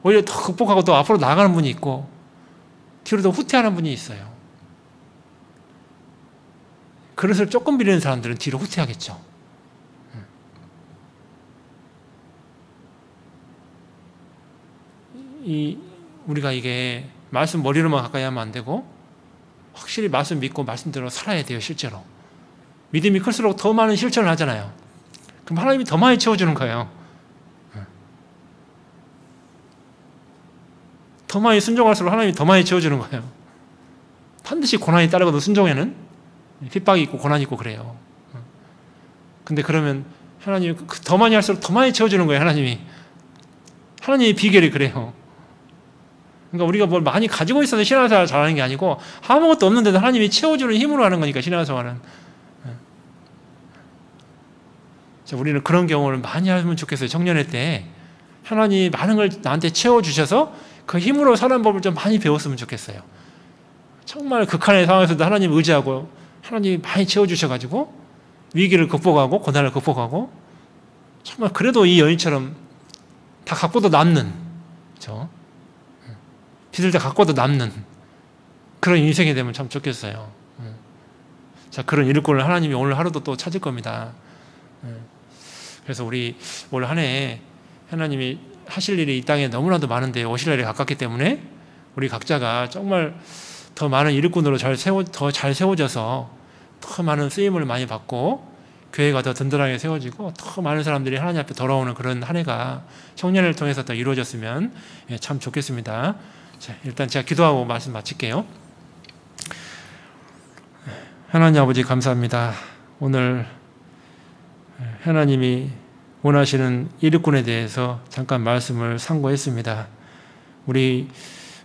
오히려 더 극복하고 또 앞으로 나아가는 분이 있고 뒤로 더 후퇴하는 분이 있어요. 그릇을 조금 빌리는 사람들은 뒤로 후퇴하겠죠. 우리가 이게 말씀 머리로만 가까이 하면 안 되고 확실히 말씀 믿고 말씀대로 살아야 돼요. 실제로 믿음이 클수록 더 많은 실천을 하잖아요. 그럼 하나님이 더 많이 채워주는 거예요. 더 많이 순종할수록 하나님이 더 많이 채워주는 거예요. 반드시 고난이 따르거든. 순종에는 핍박이 있고 고난이 있고 그래요. 근데 그러면 하나님이 더 많이 할수록 더 많이 채워주는 거예요. 하나님의 비결이 그래요. 그러니까 우리가 뭘 많이 가지고 있어서 신앙생활을 잘하는 게 아니고 아무것도 없는데도 하나님이 채워주는 힘으로 하는 거니까 신앙생활은. 우리는 그런 경험을 많이 하면 좋겠어요. 청년회 때 하나님이 많은 걸 나한테 채워주셔서 그 힘으로 사는 법을 좀 많이 배웠으면 좋겠어요. 정말 극한의 상황에서도 하나님 의지하고 하나님이 많이 채워주셔가지고 위기를 극복하고 고난을 극복하고 정말 그래도 이 여인처럼 다 갖고도 남는, 그렇죠? 빚을 다 갖고도 남는 그런 인생이 되면 참 좋겠어요. 자, 그런 일꾼을 하나님이 오늘 하루도 또 찾을 겁니다. 그래서 우리 올 한 해 하나님이 하실 일이 이 땅에 너무나도 많은데 오실 날이 가깝기 때문에 우리 각자가 정말 더 많은 일꾼으로 더 잘 세워져서 더 많은 쓰임을 많이 받고 교회가 더 든든하게 세워지고 더 많은 사람들이 하나님 앞에 돌아오는 그런 한 해가 청년을 통해서 더 이루어졌으면 참 좋겠습니다. 자, 일단 제가 기도하고 말씀 마칠게요. 하나님 아버지 감사합니다. 오늘 하나님이 원하시는 일꾼에 대해서 잠깐 말씀을 상고했습니다. 우리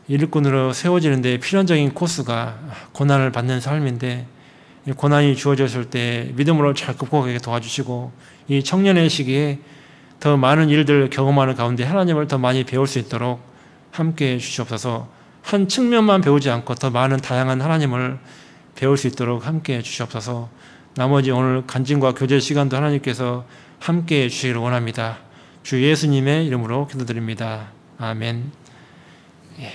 일꾼으로 세워지는데 필연적인 코스가 고난을 받는 삶인데 고난이 주어졌을 때 믿음으로 잘 극복하게 도와주시고 이 청년의 시기에 더 많은 일들을 경험하는 가운데 하나님을 더 많이 배울 수 있도록 함께해 주시옵소서. 한 측면만 배우지 않고 더 많은 다양한 하나님을 배울 수 있도록 함께해 주시옵소서. 나머지 오늘 간증과 교제 시간도 하나님께서 함께해 주시기를 원합니다. 주 예수님의 이름으로 기도드립니다. 아멘. 예.